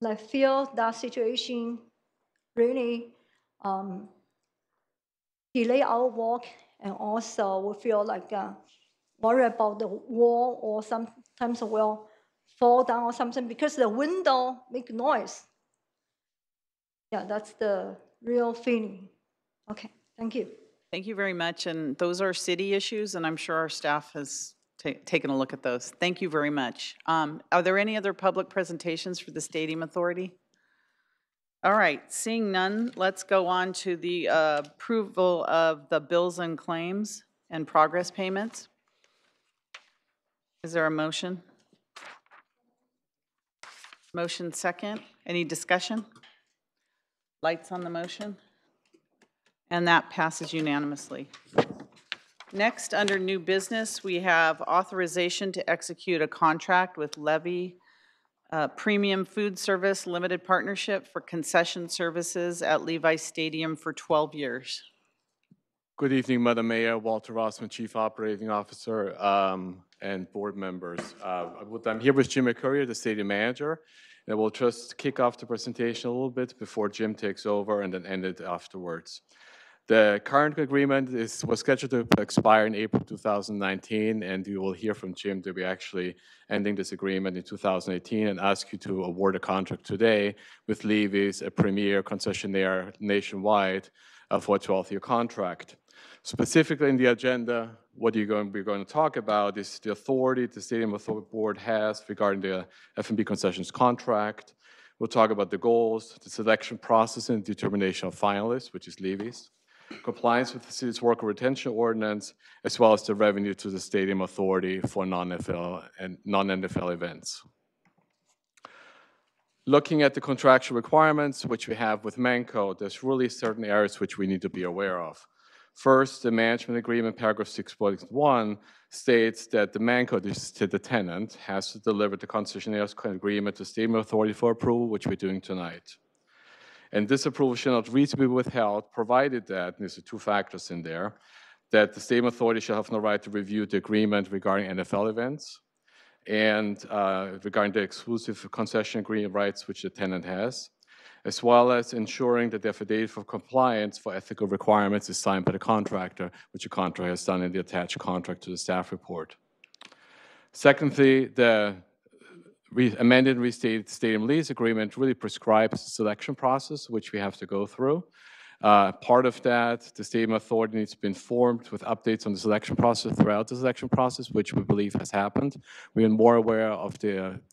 S17: I feel that situation really delay our work, and also we feel like worry about the wall, or sometimes will fall down or something because the window make noise. Yeah, that's the real feeling. Okay, thank you.
S2: Thank you very much. And those are city issues, and I'm sure our staff has taken a look at those. Thank you very much. Are there any other public presentations for the Stadium Authority? All right, seeing none, let's go on to the approval of the bills and claims and progress payments. Is there a motion? Motion second. Any discussion? Lights on the motion? And that passes unanimously. Next, under new business, we have authorization to execute a contract with Levy Premium Food Service Limited Partnership for concession services at Levi Stadium for 12 years.
S18: Good evening, Madam Mayor, Walter Rossman, Chief Operating Officer, and board members. I'm here with Jim McCurrier, the stadium manager, and we'll just kick off the presentation a little bit before Jim takes over and then end it afterwards. The current agreement was scheduled to expire in April 2019, and you will hear from Jim that we're actually ending this agreement in 2018 and ask you to award a contract today with Levy's, a premier concessionaire nationwide, for a 12-year contract. Specifically in the agenda, what we're going to talk about is the authority the Stadium Authority Board has regarding the F&B concessions contract. We'll talk about the goals, the selection process and determination of finalists, which is Levy's, compliance with the city's worker retention ordinance, as well as the revenue to the Stadium Authority for non-NFL and non-NFL events. Looking at the contractual requirements, which we have with Manco, there's really certain areas which we need to be aware of. First, the management agreement, paragraph 6.1, states that the Manco, the tenant, has to deliver the concessionaire's agreement to Stadium Authority for approval, which we're doing tonight. And this approval shall not reasonably be withheld, provided that, and there's two factors in there, that the Stadium Authority shall have no right to review the agreement regarding NFL events and regarding the exclusive concession agreement rights which the tenant has, as well as ensuring that the affidavit for compliance for ethical requirements is signed by the contractor, which the contractor has done in the attached contract to the staff report. Secondly, the amended and restated stadium lease agreement really prescribes the selection process, which we have to go through. Part of that, the Stadium Authority needs to be informed with updates on the selection process throughout the selection process, which we believe has happened. We are more aware of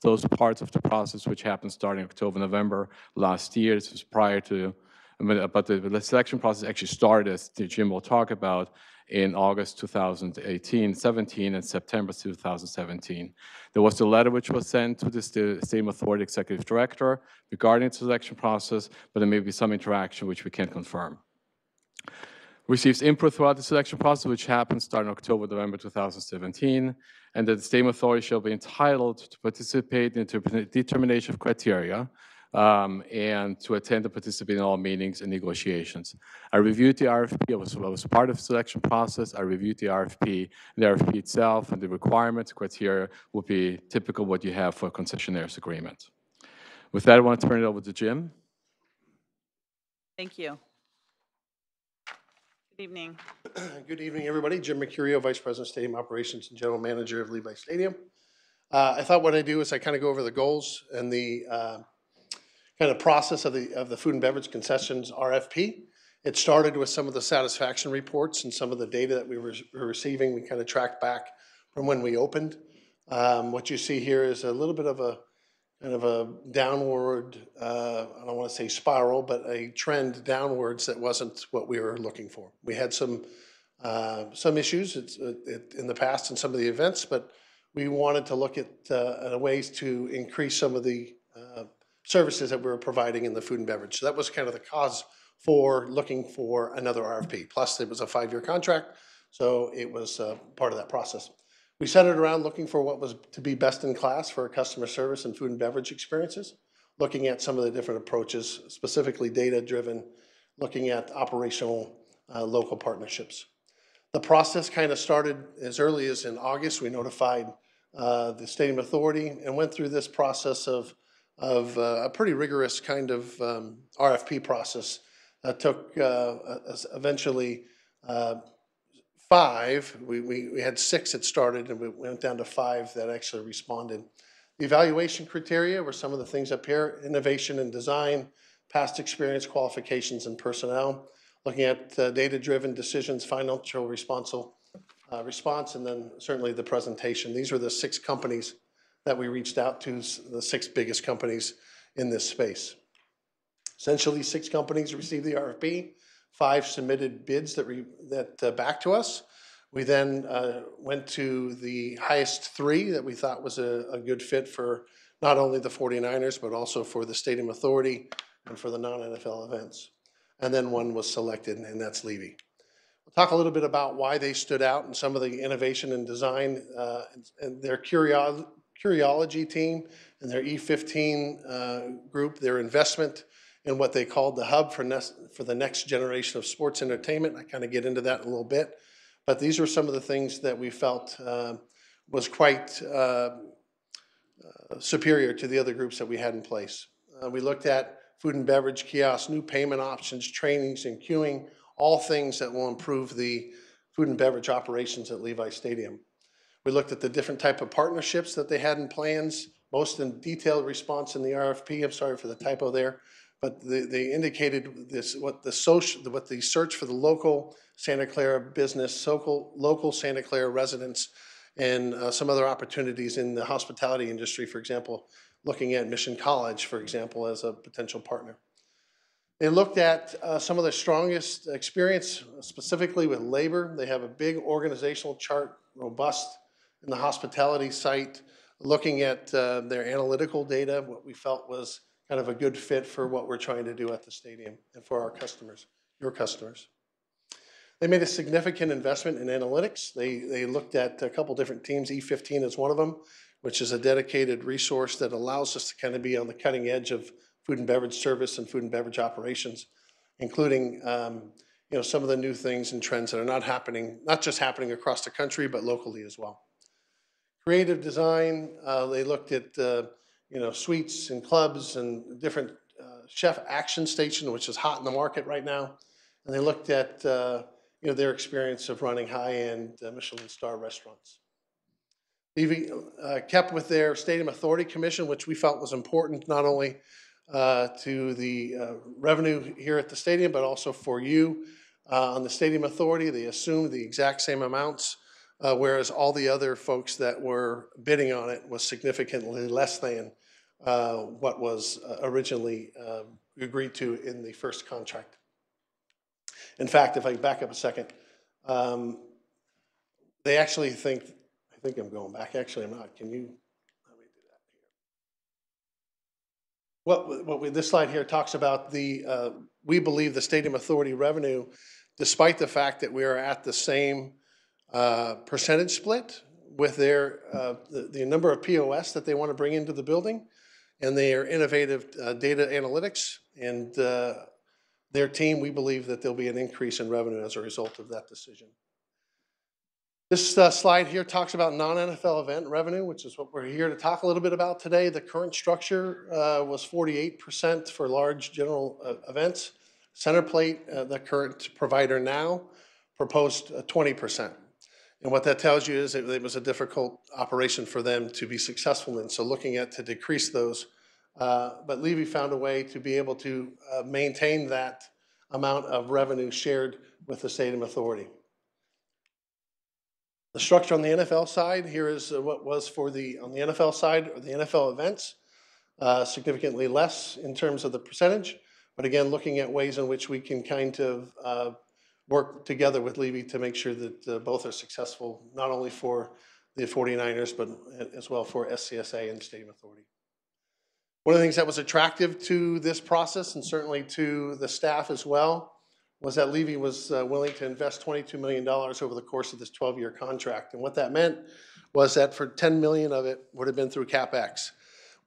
S18: those parts of the process which happened starting October, November last year. This was prior to, but the selection process actually started, as Jim will talk about, in August 2017 and September 2017. There was a letter which was sent to the Stadium Authority Executive Director regarding the selection process, but there may be some interaction which we can't confirm. Receives input throughout the selection process, which happened starting October, November 2017, and that the Stadium Authority shall be entitled to participate in the determination of criteria and to attend and participate in all meetings and negotiations. I reviewed the RFP. I was part of the selection process. I reviewed the RFP. The RFP itself and the requirements, criteria will be typical what you have for a concessionaire's agreement. With that, I want to turn it over to Jim.
S2: Thank you. Good evening.
S19: Good evening, everybody. Jim Mercurio, Vice President, Stadium Operations and General Manager of Levi Stadium. I thought what I do is I kind of go over the goals and the kind of process of the food and beverage concessions RFP. It started with some of the satisfaction reports and some of the data that we were receiving. We kind of tracked back from when we opened. What you see here is a little bit of a kind of a downward, I don't want to say spiral, but a trend downwards that wasn't what we were looking for. We had some issues in the past in some of the events, but we wanted to look at ways to increase some of the services that we were providing in the food and beverage. So that was kind of the cause for looking for another RFP. Plus, it was a 5-year contract, so it was part of that process. We centered around looking for what was to be best in class for customer service and food and beverage experiences, looking at some of the different approaches, specifically data-driven, looking at operational local partnerships. The process kind of started as early as in August. We notified the Stadium Authority and went through this process of a pretty rigorous kind of RFP process that took eventually 5. We had 6 that started, and we went down to 5 that actually responded. The evaluation criteria were some of the things up here: innovation and design, past experience, qualifications, and personnel. Looking at data-driven decisions, financial response, and then certainly the presentation. These were the 6 companies that we reached out to, the 6 biggest companies in this space. Essentially, 6 companies received the RFP, 5 submitted bids that back to us. We then went to the highest 3 that we thought was a good fit for not only the 49ers, but also for the Stadium Authority and for the non-NFL events. And then 1 was selected, and that's Levy. We'll talk a little bit about why they stood out and some of the innovation and design and their Curiology team and their E15 group, their investment in what they called the hub for the next generation of sports entertainment. I kind of get into that in a little bit. But these are some of the things that we felt was quite superior to the other groups that we had in place. We looked at food and beverage kiosks, new payment options, trainings and queuing, all things that will improve the food and beverage operations at Levi Stadium. We looked at the different type of partnerships that they had in plans, most in detailed response in the RFP. I'm sorry for the typo there, but they indicated this, what the search for the local Santa Clara business, local Santa Clara residents, and some other opportunities in the hospitality industry, for example, looking at Mission College, for example, as a potential partner. They looked at some of their strongest experience, specifically with labor. They have a big organizational chart, robust in the hospitality site, looking at their analytical data, what we felt was kind of a good fit for what we're trying to do at the stadium and for our customers, your customers. They made a significant investment in analytics. They looked at a couple different teams. E15 is one of them, which is a dedicated resource that allows us to kind of be on the cutting edge of food and beverage service and food and beverage operations, including some of the new things and trends that are not just happening across the country, but locally as well. Creative design, they looked at suites and clubs and different chef action station, which is hot in the market right now. And they looked at their experience of running high-end Michelin star restaurants. Levy kept with their Stadium Authority Commission, which we felt was important not only to the revenue here at the stadium, but also for you on the Stadium Authority. They assumed the exact same amounts, whereas all the other folks that were bidding on it was significantly less than what was originally agreed to in the first contract. In fact, if I back up a second, they actually think, I think I'm going back, actually I'm not, can you, let me do that here. This slide here talks about we believe the Stadium Authority revenue, despite the fact that we are at the same percentage split with their the number of POS that they want to bring into the building, and their innovative data analytics and their team, we believe that there'll be an increase in revenue as a result of that decision. This slide here talks about non-NFL event revenue, which is what we're here to talk a little bit about today. The current structure was 48% for large general events. Centerplate, the current provider now, proposed 20%. And what that tells you is it was a difficult operation for them to be successful in. So looking at to decrease those, but Levy found a way to be able to maintain that amount of revenue shared with the Stadium Authority. The structure on the NFL side, here is what was for on the NFL side, or the NFL events, significantly less in terms of the percentage, but again, looking at ways in which we can kind of work together with Levy to make sure that both are successful, not only for the 49ers, but as well for SCSA and the Stadium Authority. One of the things that was attractive to this process, and certainly to the staff as well, was that Levy was willing to invest $22 million over the course of this 12-year contract. And what that meant was that for $10 million of it would have been through CapEx.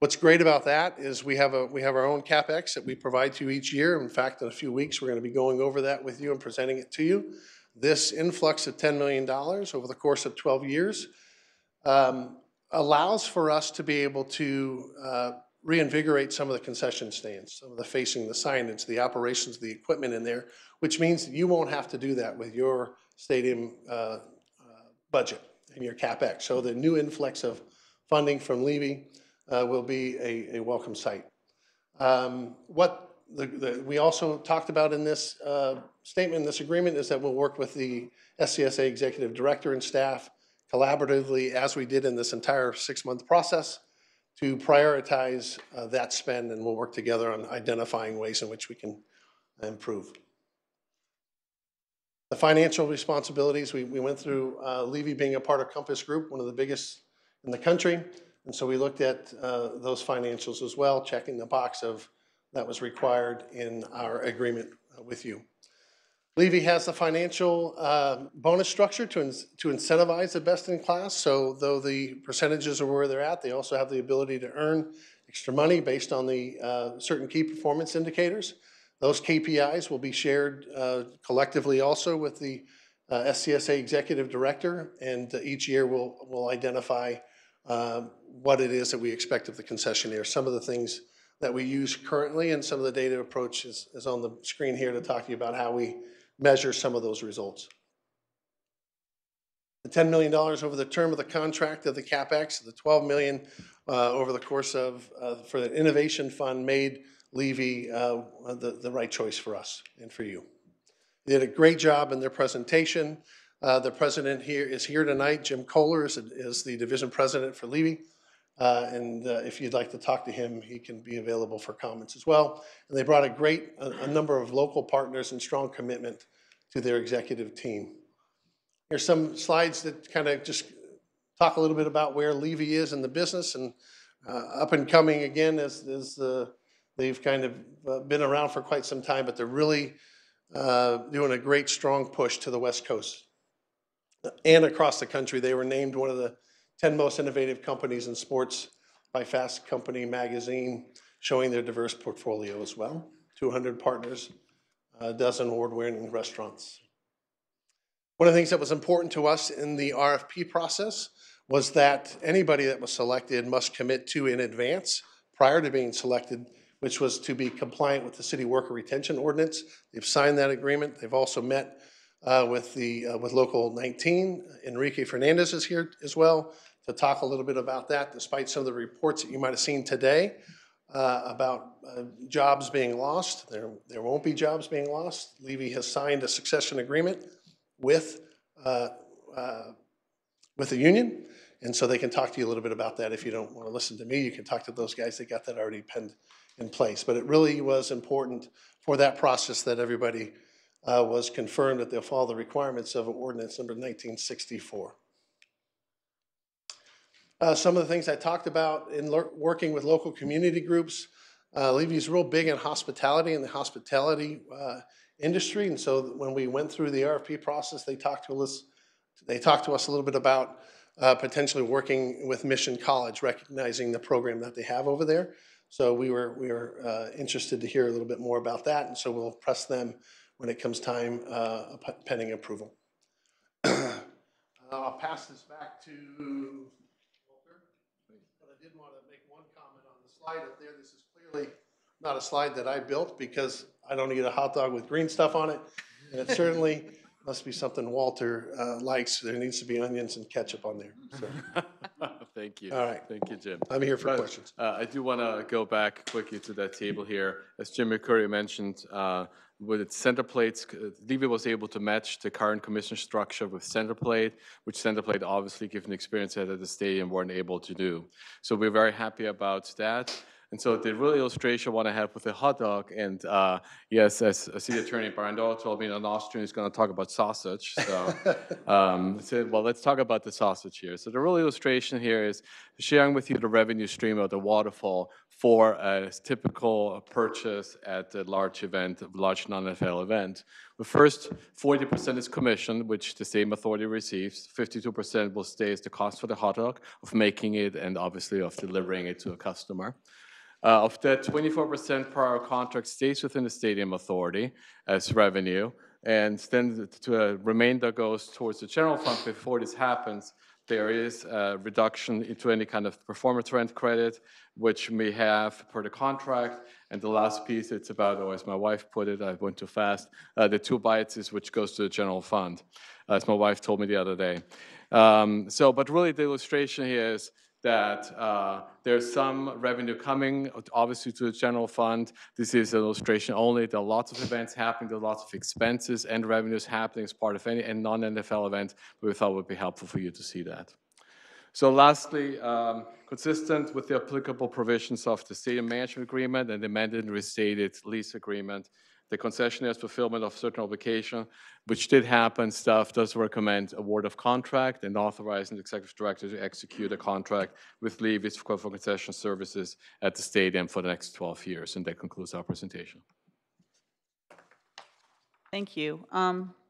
S19: What's great about that is we have our own CapEx that we provide to you each year. In fact, in a few weeks, we're going to be going over that with you and presenting it to you. This influx of $10 million over the course of 12 years allows for us to be able to reinvigorate some of the concession stands, some of the facing, the signage, the operations, the equipment in there, which means you won't have to do that with your stadium budget and your CapEx. So the new influx of funding from Levy will be a welcome sight. What we also talked about in this statement, this agreement, is that we'll work with the SCSA executive director and staff collaboratively, as we did in this entire 6-month process, to prioritize that spend, and we'll work together on identifying ways in which we can improve. The financial responsibilities, we went through Levy being a part of Compass Group, one of the biggest in the country, and so we looked at those financials as well, checking the box of that was required in our agreement with you. Levy has the financial bonus structure to incentivize the best in class. So though the percentages are where they're at, they also have the ability to earn extra money based on the certain key performance indicators. Those KPIs will be shared collectively also with the SCSA executive director, and each year we'll identify what it is that we expect of the concessionaire. Some of the things that we use currently and some of the data approach is on the screen here to talk to you about how we measure some of those results. The $10 million over the term of the contract of the CapEx, the $12 million over the course of, for the innovation fund made Levy the right choice for us and for you. They did a great job in their presentation. The president here is here tonight. Jim Kohler is the division president for Levy. And if you'd like to talk to him, he can be available for comments as well. And they brought a number of local partners and strong commitment to their executive team. Here's some slides that kind of just talk a little bit about where Levy is in the business, and up and coming again as they've kind of been around for quite some time, but they're really doing a great strong push to the West Coast and across the country. They were named one of the 10 most innovative companies in sports by Fast Company magazine. showing their diverse portfolio as well. 200 partners, a dozen award-winning restaurants. One of the things that was important to us in the RFP process was that anybody that was selected must commit to in advance prior to being selected, which was to be compliant with the city worker retention ordinance. They've signed that agreement. They've also met with Local 19. Enrique Fernandez is here as well to talk a little bit about that, despite some of the reports that you might have seen today about jobs being lost. There won't be jobs being lost. Levy has signed a succession agreement with the union, and so they can talk to you a little bit about that. If you don't want to listen to me, you can talk to those guys. They got that already penned in place. But it really was important for that process that everybody was confirmed that they'll follow the requirements of ordinance number 1964. Some of the things I talked about in working with local community groups, Levy's real big in hospitality and the hospitality industry, and so when we went through the RFP process, they talked to us a little bit about potentially working with Mission College, recognizing the program that they have over there. So we were interested to hear a little bit more about that, and so we'll press them when it comes time pending approval. I'll pass this back to Walter, but I did want to make one comment on the slide up there. This is clearly not a slide that I built because I don't eat a hot dog with green stuff on it, and it certainly must be something Walter likes. There needs to be onions and ketchup on there. So.
S18: Thank you.
S19: All right.
S18: Thank you, Jim.
S19: I'm here for questions.
S18: I do want to go back quickly to that table here. As Jim McCurry mentioned, with its center plates, Levy was able to match the current commission structure with center plate, which center plate, obviously, given the experience at the stadium, weren't able to do. So we're very happy about that. And so the real illustration I want to have with the hot dog, and yes, as City Attorney Barandot told me, an Austrian is going to talk about sausage. So, well, let's talk about the sausage here. So the real illustration here is sharing with you the revenue stream of the waterfall for a typical purchase at a large event, a large non-NFL event. The first 40% is commission, which the same authority receives. 52% will stay as the cost for the hot dog, of making it, and obviously of delivering it to a customer. Of that, 24% per hour contract stays within the stadium authority as revenue, and then the remainder goes towards the general fund. Before this happens, there is a reduction into any kind of performance rent credit, which we have per the contract. And the last piece, it's about, or as my wife put it, I went too fast, the 2 bites is which goes to the general fund, as my wife told me the other day. But really the illustration here is that there's some revenue coming, obviously, to the general fund. This is an illustration only. There are lots of events happening. There are lots of expenses and revenues happening as part of any non-NFL event, but we thought it would be helpful for you to see that. So lastly, consistent with the applicable provisions of the stadium management agreement and the amended and restated lease agreement, the concessionaire's fulfillment of certain obligation, which did happen, staff does recommend award of contract and authorizing the executive director to execute a contract with Levy's for concession services at the stadium for the next 12 years. And that concludes our presentation.
S2: Thank you.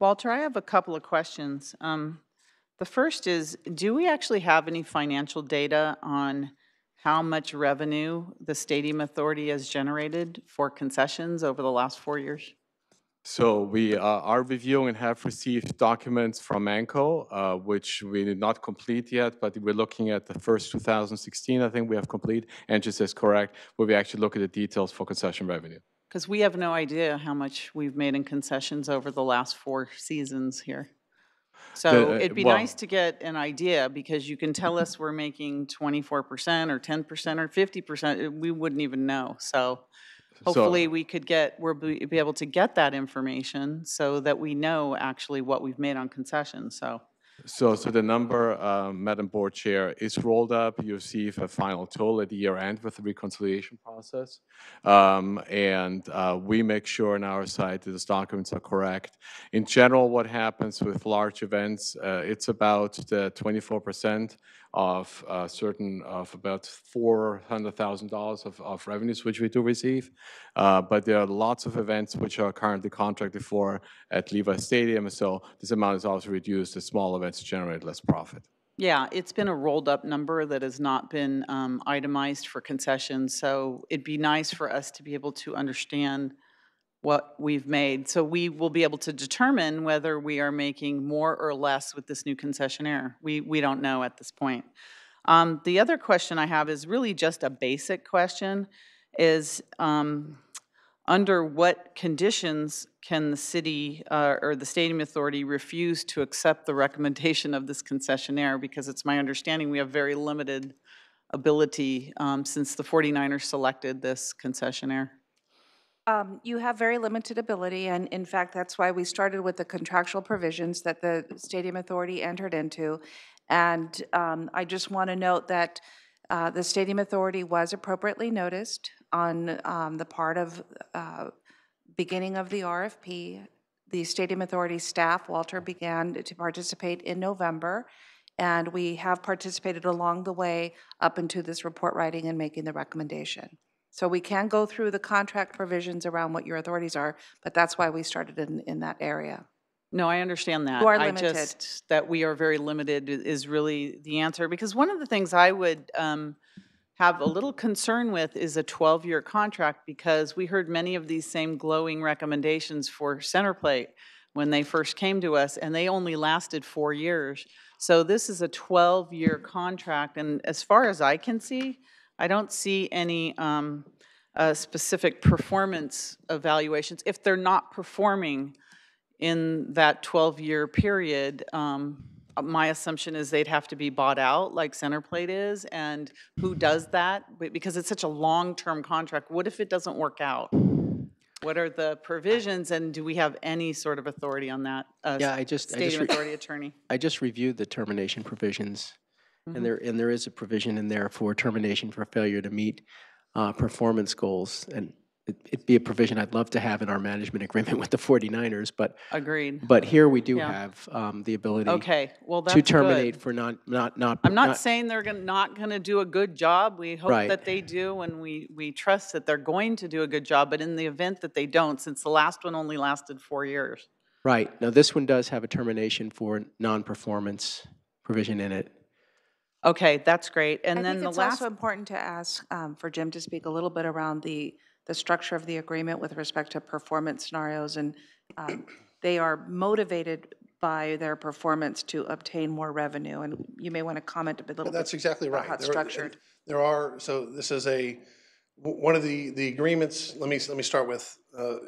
S2: Walter, I have a couple of questions. The first is, do we actually have any financial data on how much revenue the Stadium Authority has generated for concessions over the last 4 years?
S18: So we are reviewing and have received documents from ANCO, which we did not complete yet, but we're looking at the first 2016, I think we have complete, and just as correct, where we actually look at the details for concession revenue.
S2: Because we have no idea how much we've made in concessions over the last 4 seasons here. So it'd be nice to get an idea, because you can tell us we're making 24% or 10% or 50%. We wouldn't even know. So hopefully we'll be able to get that information so that we know actually what we've made on concessions.
S18: So the number, Madam Board Chair, is rolled up. You receive a final total at the year end with the reconciliation process. We make sure on our side that those documents are correct. In general, what happens with large events, it's about the 24% of about $400,000 of revenues which we do receive. But there are lots of events which are currently contracted for at Levi Stadium, so this amount is also reduced as small events generate less profit.
S2: Yeah, it's been a rolled up number that has not been itemized for concessions. So it'd be nice for us to be able to understand what we've made. So we will be able to determine whether we are making more or less with this new concessionaire. We don't know at this point. The other question I have is really just a basic question, is under what conditions can the city or the Stadium Authority refuse to accept the recommendation of this concessionaire? Because it's my understanding we have very limited ability since the 49ers selected this concessionaire.
S5: You have very limited ability, and in fact, that's why we started with the contractual provisions that the Stadium Authority entered into. And I just want to note that the Stadium Authority was appropriately noticed on the part of beginning of the RFP. The Stadium Authority staff, Walter, began to participate in November, and we have participated along the way up into this report writing and making the recommendation. So we can go through the contract provisions around what your authorities are, but that's why we started in that area.
S2: No, I understand that.
S5: You are
S2: I
S5: limited.
S2: just, that we are very limited is really the answer. Because one of the things I would have a little concern with is a 12-year contract, because we heard many of these same glowing recommendations for Centerplate when they first came to us, and they only lasted 4 years. So this is a 12-year contract, and as far as I can see, I don't see any specific performance evaluations. If they're not performing in that 12-year period, my assumption is they'd have to be bought out like Centerplate is, and who does that? Because it's such a long-term contract. What if it doesn't work out? What are the provisions, and do we have any sort of authority on that? Stadium Authority attorney.
S14: I just reviewed the termination provisions, and there is a provision in there for termination for failure to meet performance goals, and it'd be a provision I'd love to have in our management agreement with the 49ers, but
S2: agreed.
S14: But here we do
S2: Yeah.
S14: have the ability
S2: Well, that's
S14: to terminate
S2: good.
S14: for not.
S2: I'm not saying they're not going to do a good job. We hope
S14: Right.
S2: that they do, and we trust that they're going to do a good job. But in the event that they don't, since the last one only lasted 4 years.
S14: Right. Now this one does have a termination for non-performance provision in it.
S2: Okay, that's great. And
S5: I
S2: then
S5: think
S2: the
S5: it's
S2: last.
S5: also important to ask for Jim to speak a little bit around the structure of the agreement with respect to performance scenarios, and they are motivated by their performance to obtain more revenue. And you may want to comment a little bit.
S19: That's exactly right.
S5: About how it's structured.
S19: There are, so this is one of the agreements, let me start with,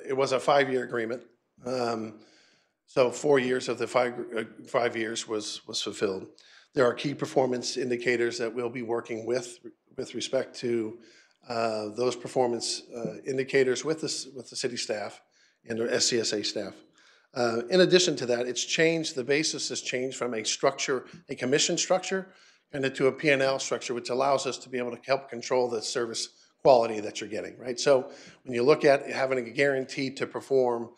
S19: it was a 5-year agreement. So 4 years of the 5 years was fulfilled. There are key performance indicators that we'll be working with respect to those performance indicators with the city staff and our SCSA staff. In addition to that, it's changed, the basis has changed from a commission structure and to a P&L structure, which allows us to be able to help control the service quality that you're getting, right? So when you look at having a guarantee to perform,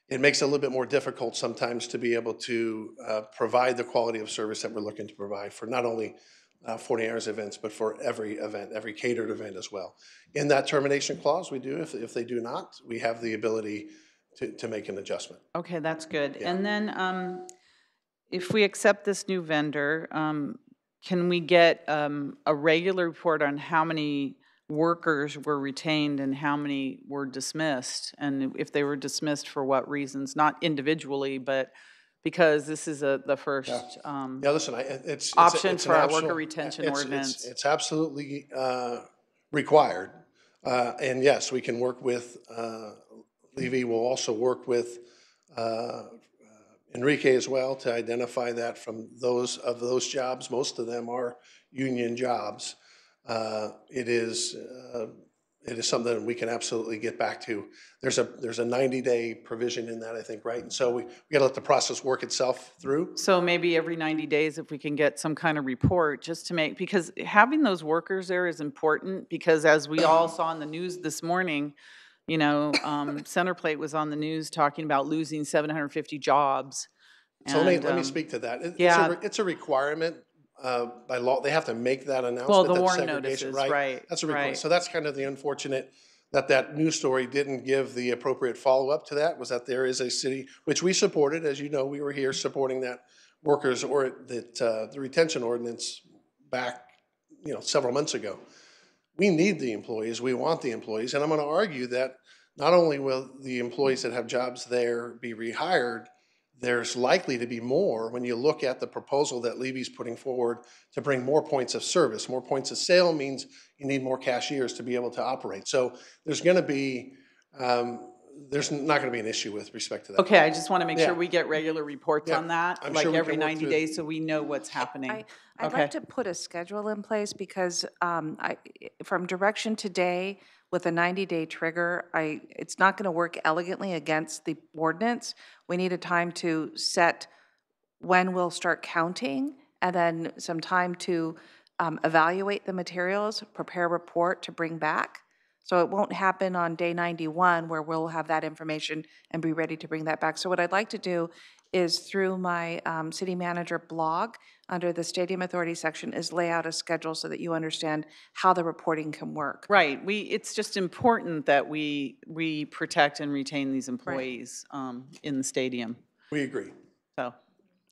S19: it makes it a little bit more difficult sometimes to be able to provide the quality of service that we're looking to provide for not only 49ers events, but for every event, every catered event as well. In that termination clause, we do, if they do not, we have the ability to make an adjustment.
S2: Okay, that's good.
S19: Yeah.
S2: And then if we accept this new vendor, can we get a regular report on how many workers were retained and how many were dismissed, and if they were dismissed for what reasons? Not individually, but because this is the first
S19: Listen, it's
S2: option
S19: it's
S2: for
S19: an
S2: our
S19: optional-
S2: worker retention ordinance.
S19: It's absolutely required. And yes, we can work with, Levy will also work with Enrique as well to identify that from those jobs. Most of them are union jobs. It is something that we can absolutely get back to. There's a 90-day provision in that, I think, right? And so we got to let the process work itself through.
S2: So maybe every 90 days, if we can get some kind of report, just to make, because having those workers there is important, because as we all saw in the news this morning, you know, Centerplate was on the news talking about losing 750 jobs.
S19: So let me speak to that. It's a requirement. By law, they have to make that announcement.
S2: Well, the
S19: that
S2: warn
S19: segregation,
S2: notices, right?
S19: That's a requirement.
S2: Right.
S19: So that's kind of the unfortunate that news story didn't give the appropriate follow-up to that, was that there is a city, which we supported, as you know, we were here supporting that workers or that the retention ordinance back, several months ago. We need the employees, we want the employees, and I'm going to argue that not only will the employees that have jobs there be rehired, there's likely to be more when you look at the proposal that Levy's putting forward to bring more points of service. More points of sale means you need more cashiers to be able to operate. So there's going to be, there's not going to be an issue with respect to that.
S2: Okay, I just want to make sure
S19: Yeah.
S2: we get regular reports
S19: Yeah,
S2: on that,
S19: I'm
S2: like
S19: sure we
S2: every
S19: can work
S2: 90
S19: through-
S2: days, so we know what's happening.
S5: I'd like to put a schedule in place because from direction today with a 90-day trigger, it's not going to work elegantly against the ordinance. We need a time to set when we'll start counting and then some time to evaluate the materials, prepare a report to bring back. So it won't happen on day 91 where we'll have that information and be ready to bring that back. So what I'd like to do is through my city manager blog under the Stadium Authority section is lay out a schedule so that you understand how the reporting can work.
S2: Right, it's just important that we protect and retain these employees in the stadium.
S19: We agree.
S2: So,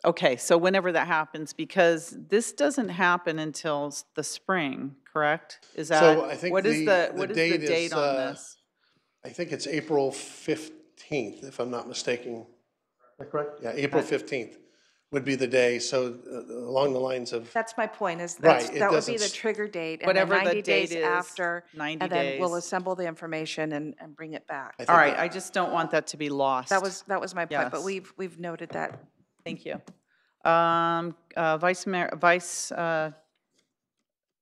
S2: okay, so whenever that happens, because this doesn't happen until the spring, correct? Is that,
S19: So I think
S2: what is the date on this?
S19: I think it's April 15th, if I'm not mistaken. Is that correct? Yeah, April 15th would be the day, so along the lines of...
S5: That's my point, is
S19: Right,
S5: that would be the trigger date.
S2: Whatever
S5: and then
S2: the
S5: 90
S2: date
S5: days
S2: is,
S5: after,
S2: 90
S5: and then we'll
S2: days.
S5: assemble the information and bring it back.
S2: All right, I just don't want that to be lost.
S5: That was my point, but
S2: Yes.
S5: we've noted that.
S2: Thank you. Vice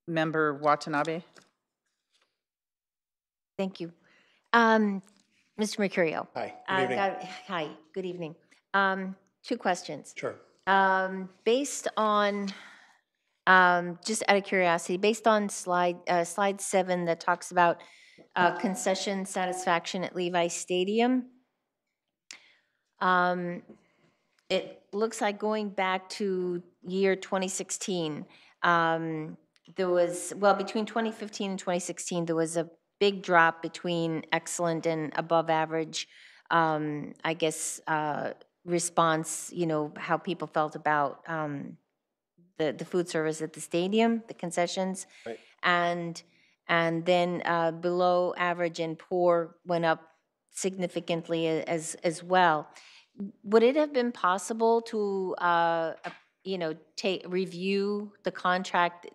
S2: Member Watanabe?
S20: Thank you. Mr. Mercurio.
S19: Hi, good evening.
S20: Hi, good evening. Two questions.
S19: Sure.
S20: Based on, just out of curiosity, based on slide 7 that talks about concession satisfaction at Levi Stadium, it looks like going back to year 2016, there was, well, between 2015 and 2016, there was a big drop between excellent and above average, I guess, response, how people felt about the food service at the stadium, the concessions.
S19: Right.
S20: And then below average and poor went up significantly as well. Would it have been possible to, review the contract?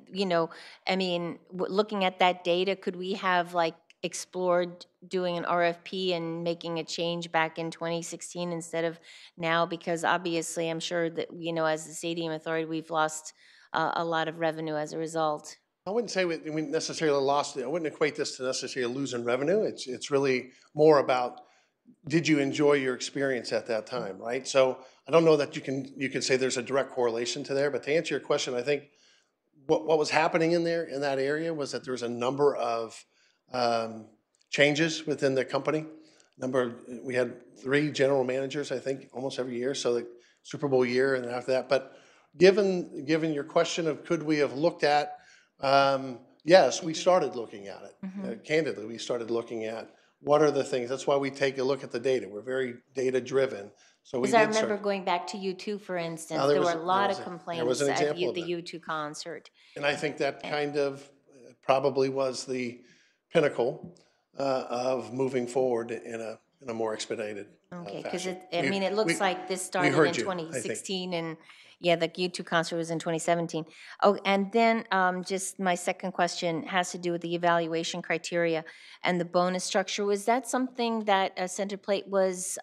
S20: Looking at that data, could we have explored doing an RFP and making a change back in 2016 instead of now? Because obviously, I'm sure that as the Stadium Authority, we've lost a lot of revenue as a result.
S19: I wouldn't say we necessarily lost it. I wouldn't equate this to necessarily losing revenue. It's really more about, did you enjoy your experience at that time, right? So I don't know that you can say there's a direct correlation to there, but to answer your question, I think what was happening in that area was that there was a number of changes within the company. We had 3 general managers, I think, almost every year, so the Super Bowl year and after that. But given your question of could we have looked at, yes, we started looking at it. Candidly, we started looking at what are the things. That's why we take a look at the data. We're very data driven. So
S20: Because I remember going back to U2, for instance, there were a lot of complaints at the U2 concert.
S19: And I think that kind of probably was the pinnacle of moving forward in a more expedited
S20: Okay, because
S19: fashion.
S20: it looks like this started in 2016, and yeah, the U2 concert was in 2017. Oh, and then just my second question has to do with the evaluation criteria and the bonus structure. Was that something that Centerplate was?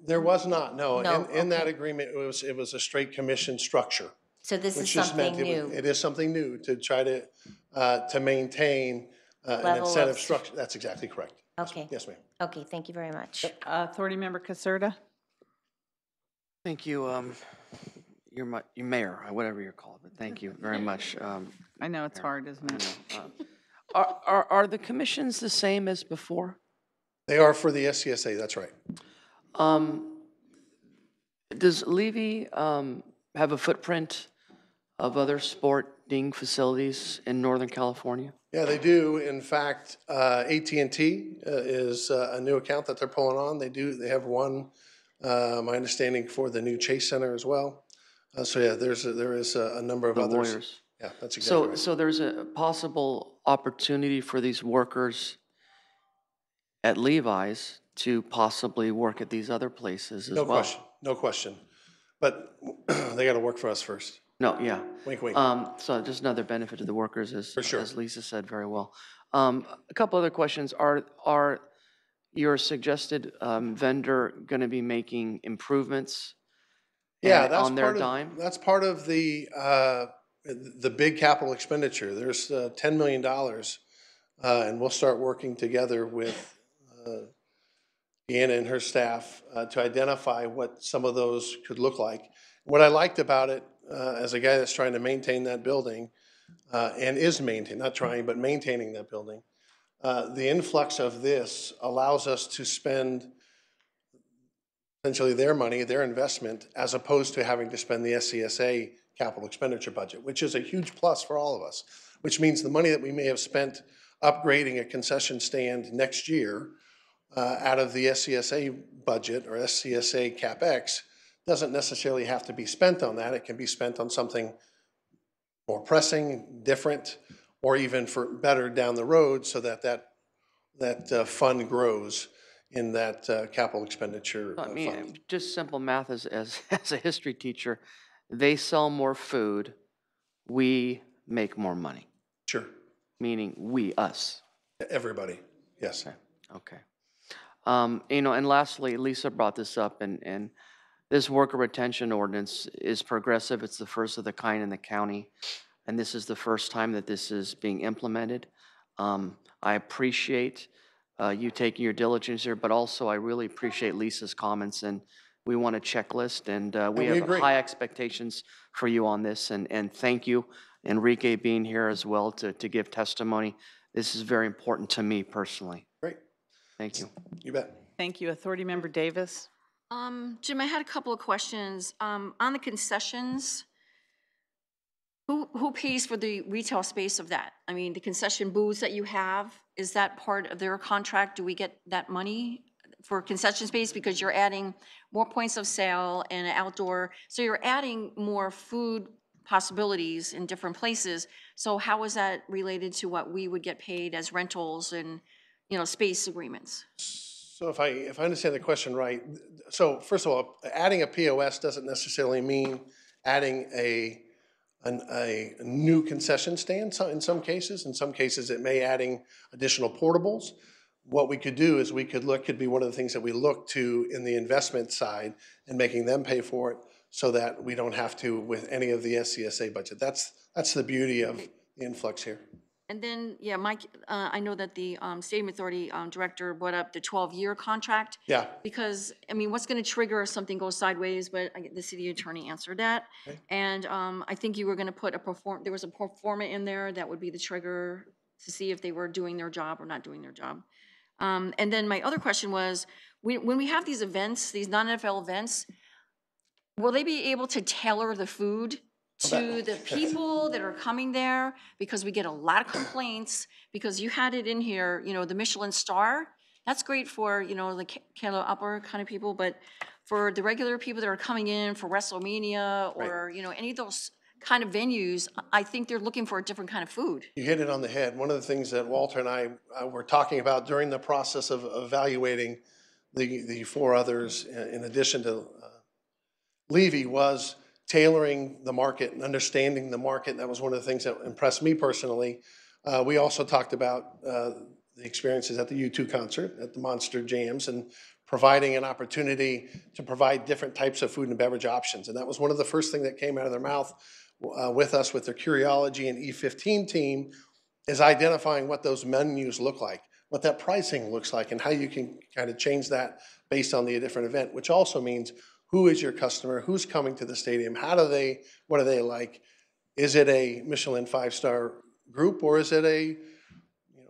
S19: There was not, no.
S20: No,
S19: In that agreement, it was a straight commission structure.
S20: So this is
S19: which just
S20: something
S19: meant
S20: new.
S19: It is something new to try to maintain an
S20: Level
S19: incentive
S20: of-
S19: structure. That's exactly correct.
S20: Okay.
S19: Yes, ma'am.
S20: Okay, thank you very much.
S2: Authority Member Caserta?
S3: Thank you, your mayor, whatever you're called, but thank you very much.
S2: I know it's hard, isn't it?
S3: Are the commissions the same as before?
S19: They are for the SCSA, that's right.
S3: Does Levy have a footprint of other sporting facilities in Northern California?
S19: Yeah, they do. In fact, AT&T is a new account that they're pulling on. They have one My understanding for the new Chase Center as well. So yeah, there is a number of
S3: The
S19: others.
S3: lawyers.
S19: Yeah, that's exactly right.
S3: So there's a possible opportunity for these workers at Levi's to possibly work at these other places as
S19: No
S3: well.
S19: question, no question. But they got to work for us first.
S3: No, yeah.
S19: Wink, wink.
S3: So just another benefit to the workers,
S19: For sure.
S3: as Lisa said very well. A couple other questions. Are your suggested vendor going to be making improvements
S19: Yeah, that's
S3: on their
S19: part of,
S3: dime?
S19: that's part of the big capital expenditure. There's $10 million, and we'll start working together with Deanna and her staff to identify what some of those could look like. What I liked about it, as a guy that's trying to maintain that building, and is maintaining, not trying, but maintaining that building, the influx of this allows us to spend essentially their money, their investment, as opposed to having to spend the SCSA capital expenditure budget, which is a huge plus for all of us, which means the money that we may have spent upgrading a concession stand next year out of the SCSA budget or SCSA CapEx doesn't necessarily have to be spent on that. It can be spent on something more pressing, different, or even for better down the road so that fund grows in that capital expenditure
S3: I mean,
S19: fund.
S3: just simple math as as a history teacher, they sell more food, we make more money.
S19: Sure.
S3: Meaning we, us.
S19: Everybody, yes.
S3: Okay. And lastly, Lisa brought this up, and this worker retention ordinance is progressive. It's the first of the kind in the county, and this is the first time that this is being implemented. I appreciate you taking your diligence here, but also I really appreciate Lisa's comments, and we want a checklist, and we have high expectations for you on this, and thank you, Enrique, being here as well to give testimony. This is very important to me personally.
S19: Great.
S3: Thank you.
S19: You bet.
S2: Thank you. Authority Member Davis.
S1: Jim, I had a couple of questions. On the concessions, who pays for the retail space of that? I mean, the concession booths that you have, is that part of their contract? Do we get that money for concession space? Because you're adding more points of sale and outdoor, so you're adding more food possibilities in different places. So how is that related to what we would get paid as rentals and, space agreements?
S19: So if I understand the question right, so first of all, adding a POS doesn't necessarily mean adding a new concession stand in some cases. In some cases, it may adding additional portables. What we could do is could be one of the things that we look to in the investment side and making them pay for it so that we don't have to with any of the SCSA budget. That's the beauty of the influx here.
S1: And then, yeah, Mike, I know that the Stadium Authority Director brought up the 12-year contract.
S19: Yeah.
S1: Because, I mean, what's going to trigger if something goes sideways? But the city attorney answered that. Okay. And I think you were going to put there was a performance in there that would be the trigger to see if they were doing their job or not doing their job. And then my other question was, when we have these events, these non-NFL events, will they be able to tailor the food to the people that are coming there? Because we get a lot of complaints, because you had it in here, the Michelin star, that's great for, the Kalo Upper kind of people, but for the regular people that are coming in for WrestleMania or, any of those kind of venues, I think they're looking for a different kind of food.
S19: You hit it on the head. One of the things that Walter and I were talking about during the process of evaluating the four others in addition to Levy was tailoring the market and understanding the market. That was one of the things that impressed me personally. We also talked about the experiences at the U2 concert, at the Monster Jams, and providing an opportunity to provide different types of food and beverage options. And that was one of the first things that came out of their mouth with us, with their Curiology and E15 team, is identifying what those menus look like, what that pricing looks like, and how you can kind of change that based on the different event, which also means who is your customer, who's coming to the stadium, what do they like? Is it a Michelin 5-star group, or is it a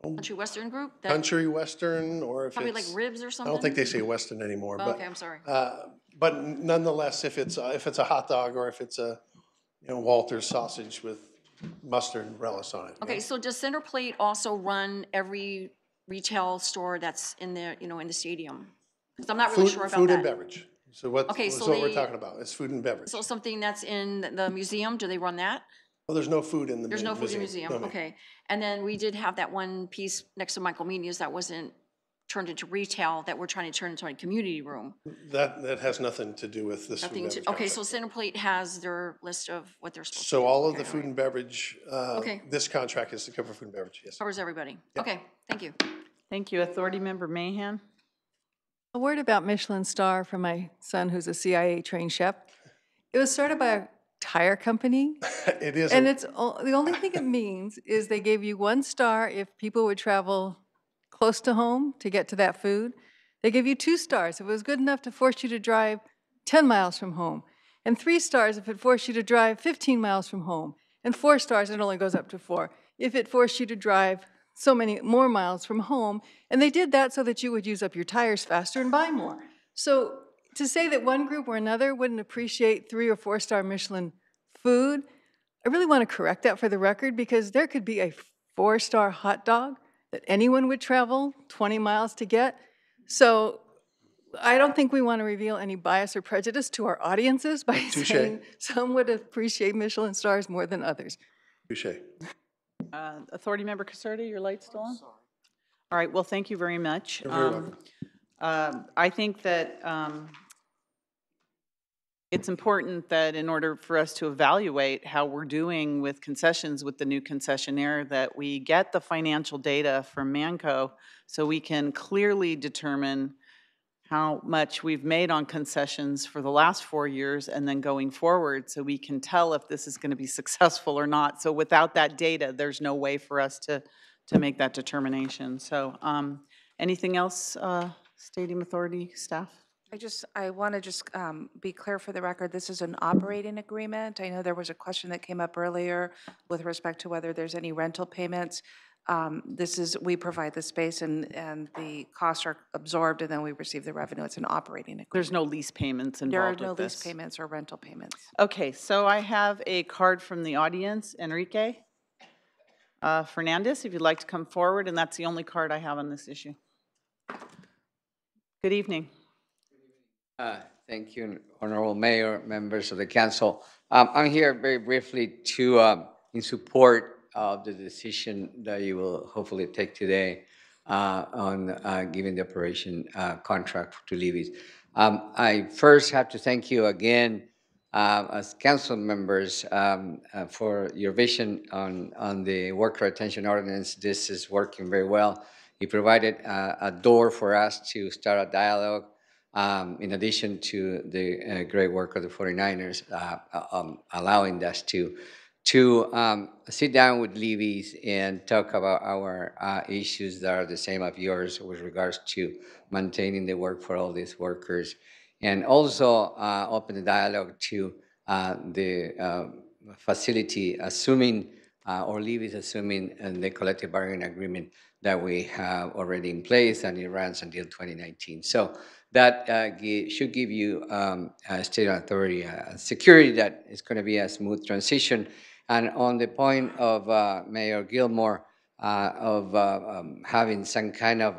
S1: Country Western group?
S19: Country Western, or if
S1: probably
S19: it's
S1: like ribs or something?
S19: I don't think they say Western anymore.
S1: Oh,
S19: but,
S1: okay, I'm sorry.
S19: But nonetheless, if it's a hot dog, or if it's a Walter's sausage with mustard and relish on it.
S1: Okay, so does Center Plate also run every retail store that's in the in the stadium? Because I'm not really sure about that.
S19: Food and beverage. So what,
S1: Okay,
S19: so
S1: so
S19: what we're
S1: they-
S19: talking about, it's food and beverage.
S1: So something that's in the museum, do they run that?
S19: Well, there's no food in the
S1: There's no food in the museum,
S19: No, ma'am.
S1: okay. And then we did have that one piece next to Michael Media's that wasn't turned into retail, that we're trying to turn into a community room.
S19: That has nothing to do with this food and
S1: Nothing
S19: beverage
S1: to, okay,
S19: contract.
S1: so Centerplate has their list of what they're supposed to do.
S19: So all of
S1: Okay,
S19: the food and beverage,
S1: Okay.
S19: this contract is to cover food and beverage, yes.
S1: Covers everybody. Okay, thank you.
S2: Thank you. Authority Member Mahan?
S15: A word about Michelin star from my son, who's a CIA trained chef. It was started by a tire company.
S19: It is.
S15: And it's the only thing it means is they gave you 1 star if people would travel close to home to get to that food. They give you 2 stars if it was good enough to force you to drive 10 miles from home, and 3 stars if it forced you to drive 15 miles from home, and 4 stars, it only goes up to 4, if it forced you to drive so many more miles from home. And they did that so that you would use up your tires faster and buy more. So to say that one group or another wouldn't appreciate 3 or 4 star Michelin food, I really want to correct that for the record, because there could be a 4-star hot dog that anyone would travel 20 miles to get. So I don't think we want to reveal any bias or prejudice to our audiences by saying some would appreciate Michelin stars more than others.
S19: Touche.
S2: Authority Member Caserta, your light's still on? All right, well, thank you very much.
S19: You're very welcome.
S2: I think that it's important that in order for us to evaluate how we're doing with concessions with the new concessionaire, that we get the financial data from Manco so we can clearly determine how much we've made on concessions for the last 4 years and then going forward, so we can tell if this is going to be successful or not. So without that data, there's no way for us to make that determination. So anything else, Stadium Authority staff?
S5: I want to just be clear for the record, this is an operating agreement. I know there was a question that came up earlier with respect to whether there's any rental payments. We provide the space and the costs are absorbed and then we receive the revenue. It's an operating agreement.
S2: There's no lease payments involved with this?
S5: There are no lease payments or rental payments.
S2: Okay, so I have a card from the audience. Enrique Fernandez, if you'd like to come forward, and that's the only card I have on this issue. Good evening.
S21: Thank you, Honorable Mayor, members of the council. I'm here very briefly to in support of the decision that you will hopefully take today on giving the operation contract to Levy's. I first have to thank you again as council members for your vision on the worker retention ordinance. This is working very well. You provided a door for us to start a dialogue in addition to the great work of the 49ers, allowing us to sit down with Levy's and talk about our issues that are the same as yours with regards to maintaining the work for all these workers, and also open the dialogue to the facility assuming, or Levy's assuming the collective bargaining agreement that we have already in place, and it runs until 2019. So that should give you state authority security that it's going to be a smooth transition. And on the point of Mayor Gilmore of having some kind of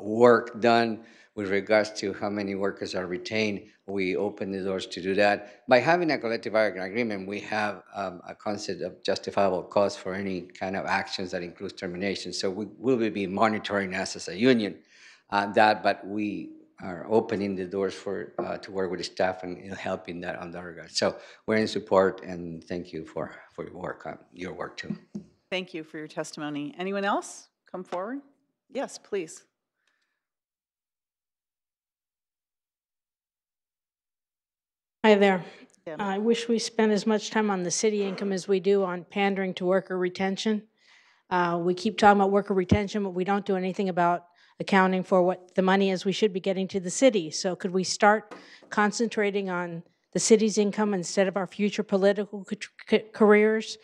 S21: work done with regards to how many workers are retained, we open the doors to do that. By having a collective bargaining agreement, we have a concept of justifiable cause for any kind of actions that includes termination. So we will be monitoring us as a union but we are opening the doors for to work with the staff and helping that on that regard. So we're in support, and thank you for your work too.
S2: Thank you for your testimony. Anyone else come forward? Yes, please.
S12: Hi there. I wish we spent as much time on the city income as we do on pandering to worker retention. We keep talking about worker retention, but we don't do anything about accounting for what the money is we should be getting to the city. So could we start concentrating on the city's income instead of our future political careers?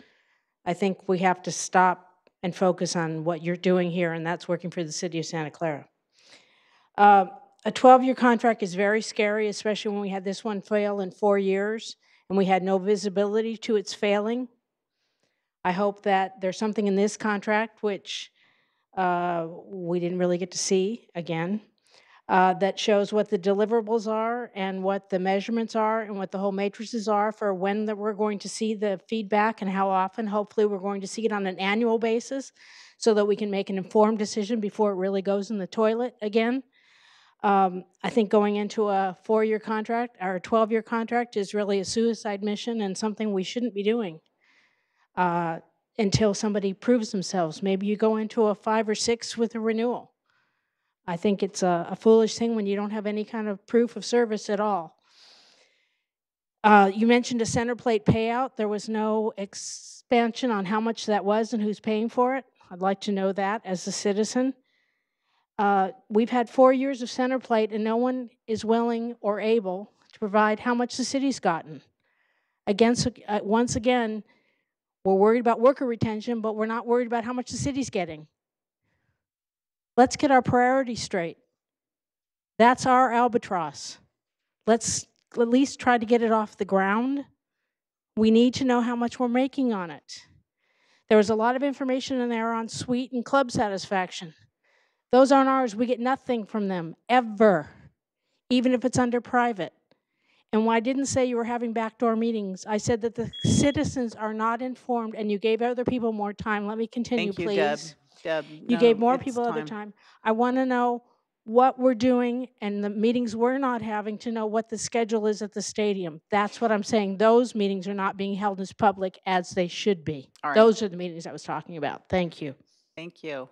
S12: I think we have to stop and focus on what you're doing here, and that's working for the city of Santa Clara. A 12-year contract is very scary, especially when we had this one fail in 4 years, and we had no visibility to its failing. I hope that there's something in this contract which we didn't really get to see again. that shows what the deliverables are and what the measurements are and what the whole matrices are for when that we're going to see the feedback and how often. Hopefully we're going to see it on an annual basis so that we can make an informed decision before it really goes in the toilet again. I think going into a 4-year contract or a 12-year contract is really a suicide mission and something we shouldn't be doing until somebody proves themselves. Maybe you go into a 5 or 6 with a renewal. I think it's a foolish thing when you don't have any kind of proof of service at all. You mentioned a center plate payout. There was no expansion on how much that was and who's paying for it. I'd like to know that as a citizen. We've had 4 years of center plate and no one is willing or able to provide how much the city's gotten. Once again, we're worried about worker retention, but we're not worried about how much the city's getting. Let's get our priorities straight. That's our albatross. Let's at least try to get it off the ground. We need to know how much we're making on it. There was a lot of information in there on suite and club satisfaction. Those aren't ours. We get nothing from them, ever, even if it's under private. And when I didn't say you were having backdoor meetings, I said that the citizens are not informed, and you gave other people more time. Let me continue,
S2: Thank you,
S12: please.
S2: Deb.
S12: You gave more people other time. I want to know what we're doing and the meetings we're not having to know what the schedule is at the stadium. That's what I'm saying. Those meetings are not being held as public as they should be.
S2: All right.
S12: Those are the meetings I was talking about. Thank you.
S2: Thank you.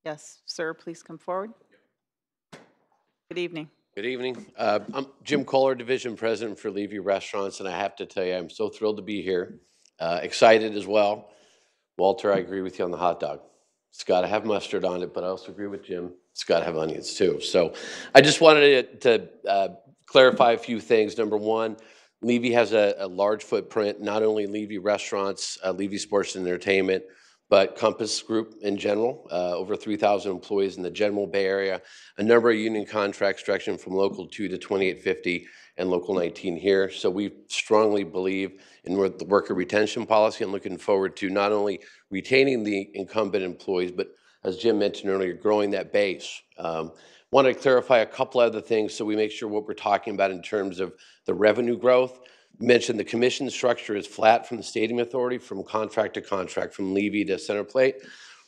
S2: Yes, sir, please come forward. Good evening.
S7: Good evening. I'm Jim Kohler, Division President for Levy Restaurants, and I have to tell you, I'm so thrilled to be here. Excited as well. Walter, I agree with you on the hot dog. It's got to have mustard on it, but I also agree with Jim. It's got to have onions too. So I just wanted to clarify a few things. Number one, Levy has a large footprint, not only Levy Restaurants, Levy Sports and Entertainment, but Compass Group in general, over 3,000 employees in the general Bay Area, a number of union contracts stretching from Local 2 to 2850 and Local 19 here. So we strongly believe in the worker retention policy and looking forward to not only retaining the incumbent employees, but as Jim mentioned earlier, growing that base. Want to clarify a couple other things so we make sure what we're talking about in terms of the revenue growth. You mentioned the commission structure is flat from the Stadium Authority, from contract to contract, from Levy to center plate.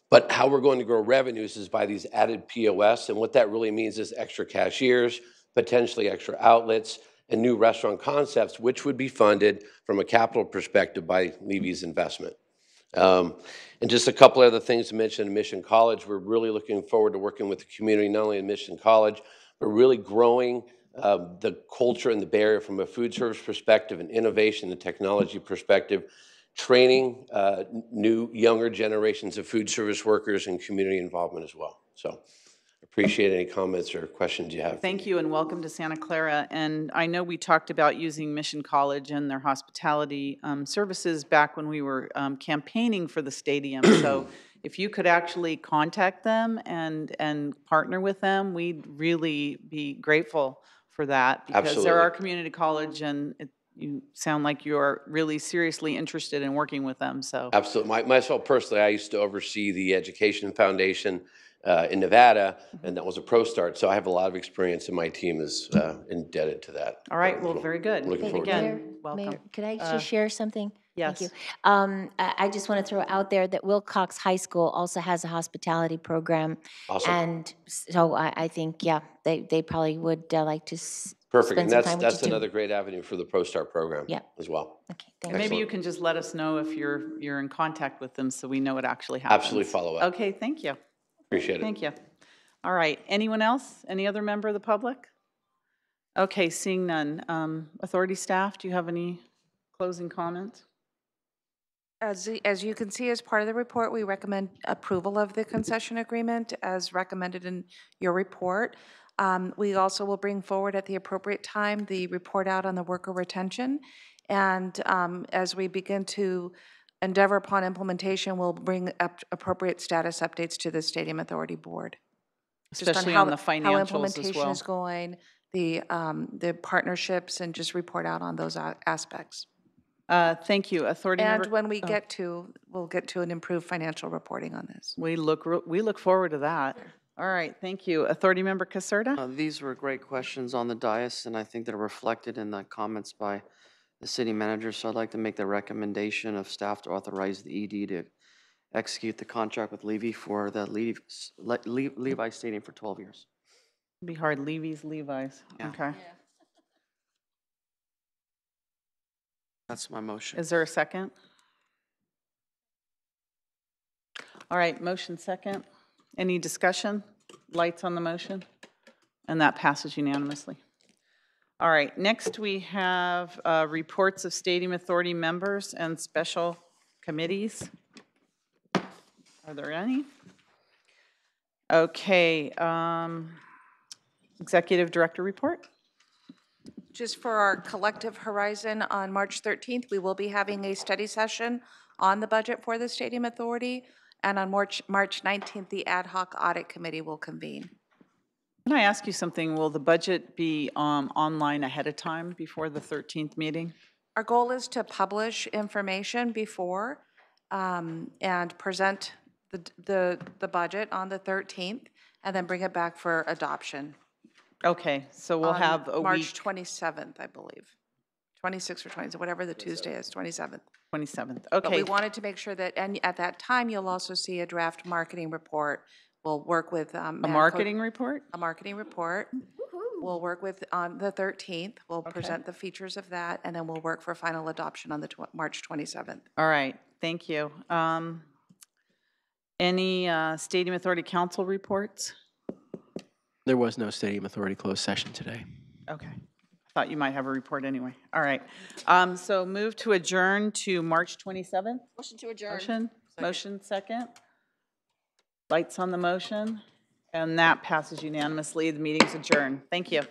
S7: But how we're going to grow revenues is by these added POS, and what that really means is extra cashiers, potentially extra outlets, and new restaurant concepts, which would be funded from a capital perspective by Levy's investment. And just a couple other things to mention in Mission College. We're really looking forward to working with the community, not only in Mission College, but really growing the culture in the Bay Area from a food service perspective and innovation and technology perspective, training new, younger generations of food service workers and community involvement as well. So appreciate any comments or questions you have.
S2: Thank you and welcome to Santa Clara. And I know we talked about using Mission College and their hospitality services back when we were campaigning for the stadium. So if you could actually contact them and partner with them, we'd really be grateful for that. Because
S7: Absolutely.
S2: They're our community college and you sound like you're really seriously interested in working with them. So
S7: Absolutely. Myself personally, I used to oversee the Education Foundation in Nevada, and that was a pro start. So I have a lot of experience, and my team is indebted to that.
S2: All right. Well, very good.
S7: Looking forward to
S20: Mayor,
S7: it.
S2: Welcome.
S20: Mayor, could I just share something?
S2: Yes.
S20: Thank you. I just want to throw out there that Wilcox High School also has a hospitality program.
S7: Awesome.
S20: And so I think, yeah, they probably would like to
S7: Perfect.
S20: spend
S7: And
S20: some time with
S7: that's
S20: you too.
S7: another great avenue for the Pro Start program as well.
S20: Okay,
S2: And maybe you can just let us know if you're in contact with them so we know it actually happens.
S7: Absolutely follow up.
S2: Okay, thank you.
S7: Appreciate it.
S2: Thank you. All right, anyone else? Any other member of the public? Okay, seeing none. Authority staff, do you have any closing comments?
S5: As you can see, as part of the report, we recommend approval of the concession agreement as recommended in your report. We also will bring forward at the appropriate time the report out on the worker retention. And as we begin to endeavor upon implementation, we'll bring up appropriate status updates to the Stadium Authority Board.
S2: Especially on the
S5: how
S2: financials as
S5: implementation
S2: well.
S5: is going, the partnerships, and just report out on those aspects.
S2: Thank you. Authority
S5: And
S2: member.
S5: when we we'll get to an improved financial reporting on this.
S2: We look forward to that. All right, thank you. Authority Member Caserta?
S3: These were great questions on the dais, and I think they're reflected in the comments by the city manager. So I'd like to make the recommendation of staff to authorize the ED to execute the contract with Levy for the Levi Stadium for 12 years.
S2: It'd be hard, Levi's.
S3: Yeah.
S2: Okay.
S3: That's my motion.
S2: Is there a second? All right, motion second. Any discussion? Lights on the motion? And that passes unanimously. All right, next we have reports of Stadium Authority members and special committees. Are there any? Okay, Executive Director report.
S5: Just for our collective horizon, on March 13th, we will be having a study session on the budget for the Stadium Authority, and on March 19th, the Ad Hoc Audit Committee will convene.
S2: Can I ask you something? Will the budget be online ahead of time before the 13th meeting?
S5: Our goal is to publish information before and present the budget on the 13th, and then bring it back for adoption.
S2: Okay, so we'll have a
S5: March
S2: week.
S5: 27th, I believe. 26th or 27th, whatever the Tuesday is, 27th.
S2: 27th,
S5: But we
S2: okay.
S5: wanted to make sure that, and at that time, you'll also see a draft marketing report. We'll work with.
S2: A marketing report?
S5: A marketing report. We'll work with on the 13th. We'll present the features of that, and then we'll work for final adoption on the March 27th.
S2: All right, thank you. Any Stadium Authority Council reports?
S14: There was no Stadium Authority closed session today.
S2: Okay. I thought you might have a report anyway. All right. So move to adjourn to March 27th?
S1: Motion to adjourn.
S2: Motion second. Lights on the motion. And that passes unanimously. The meeting's adjourned. Thank you.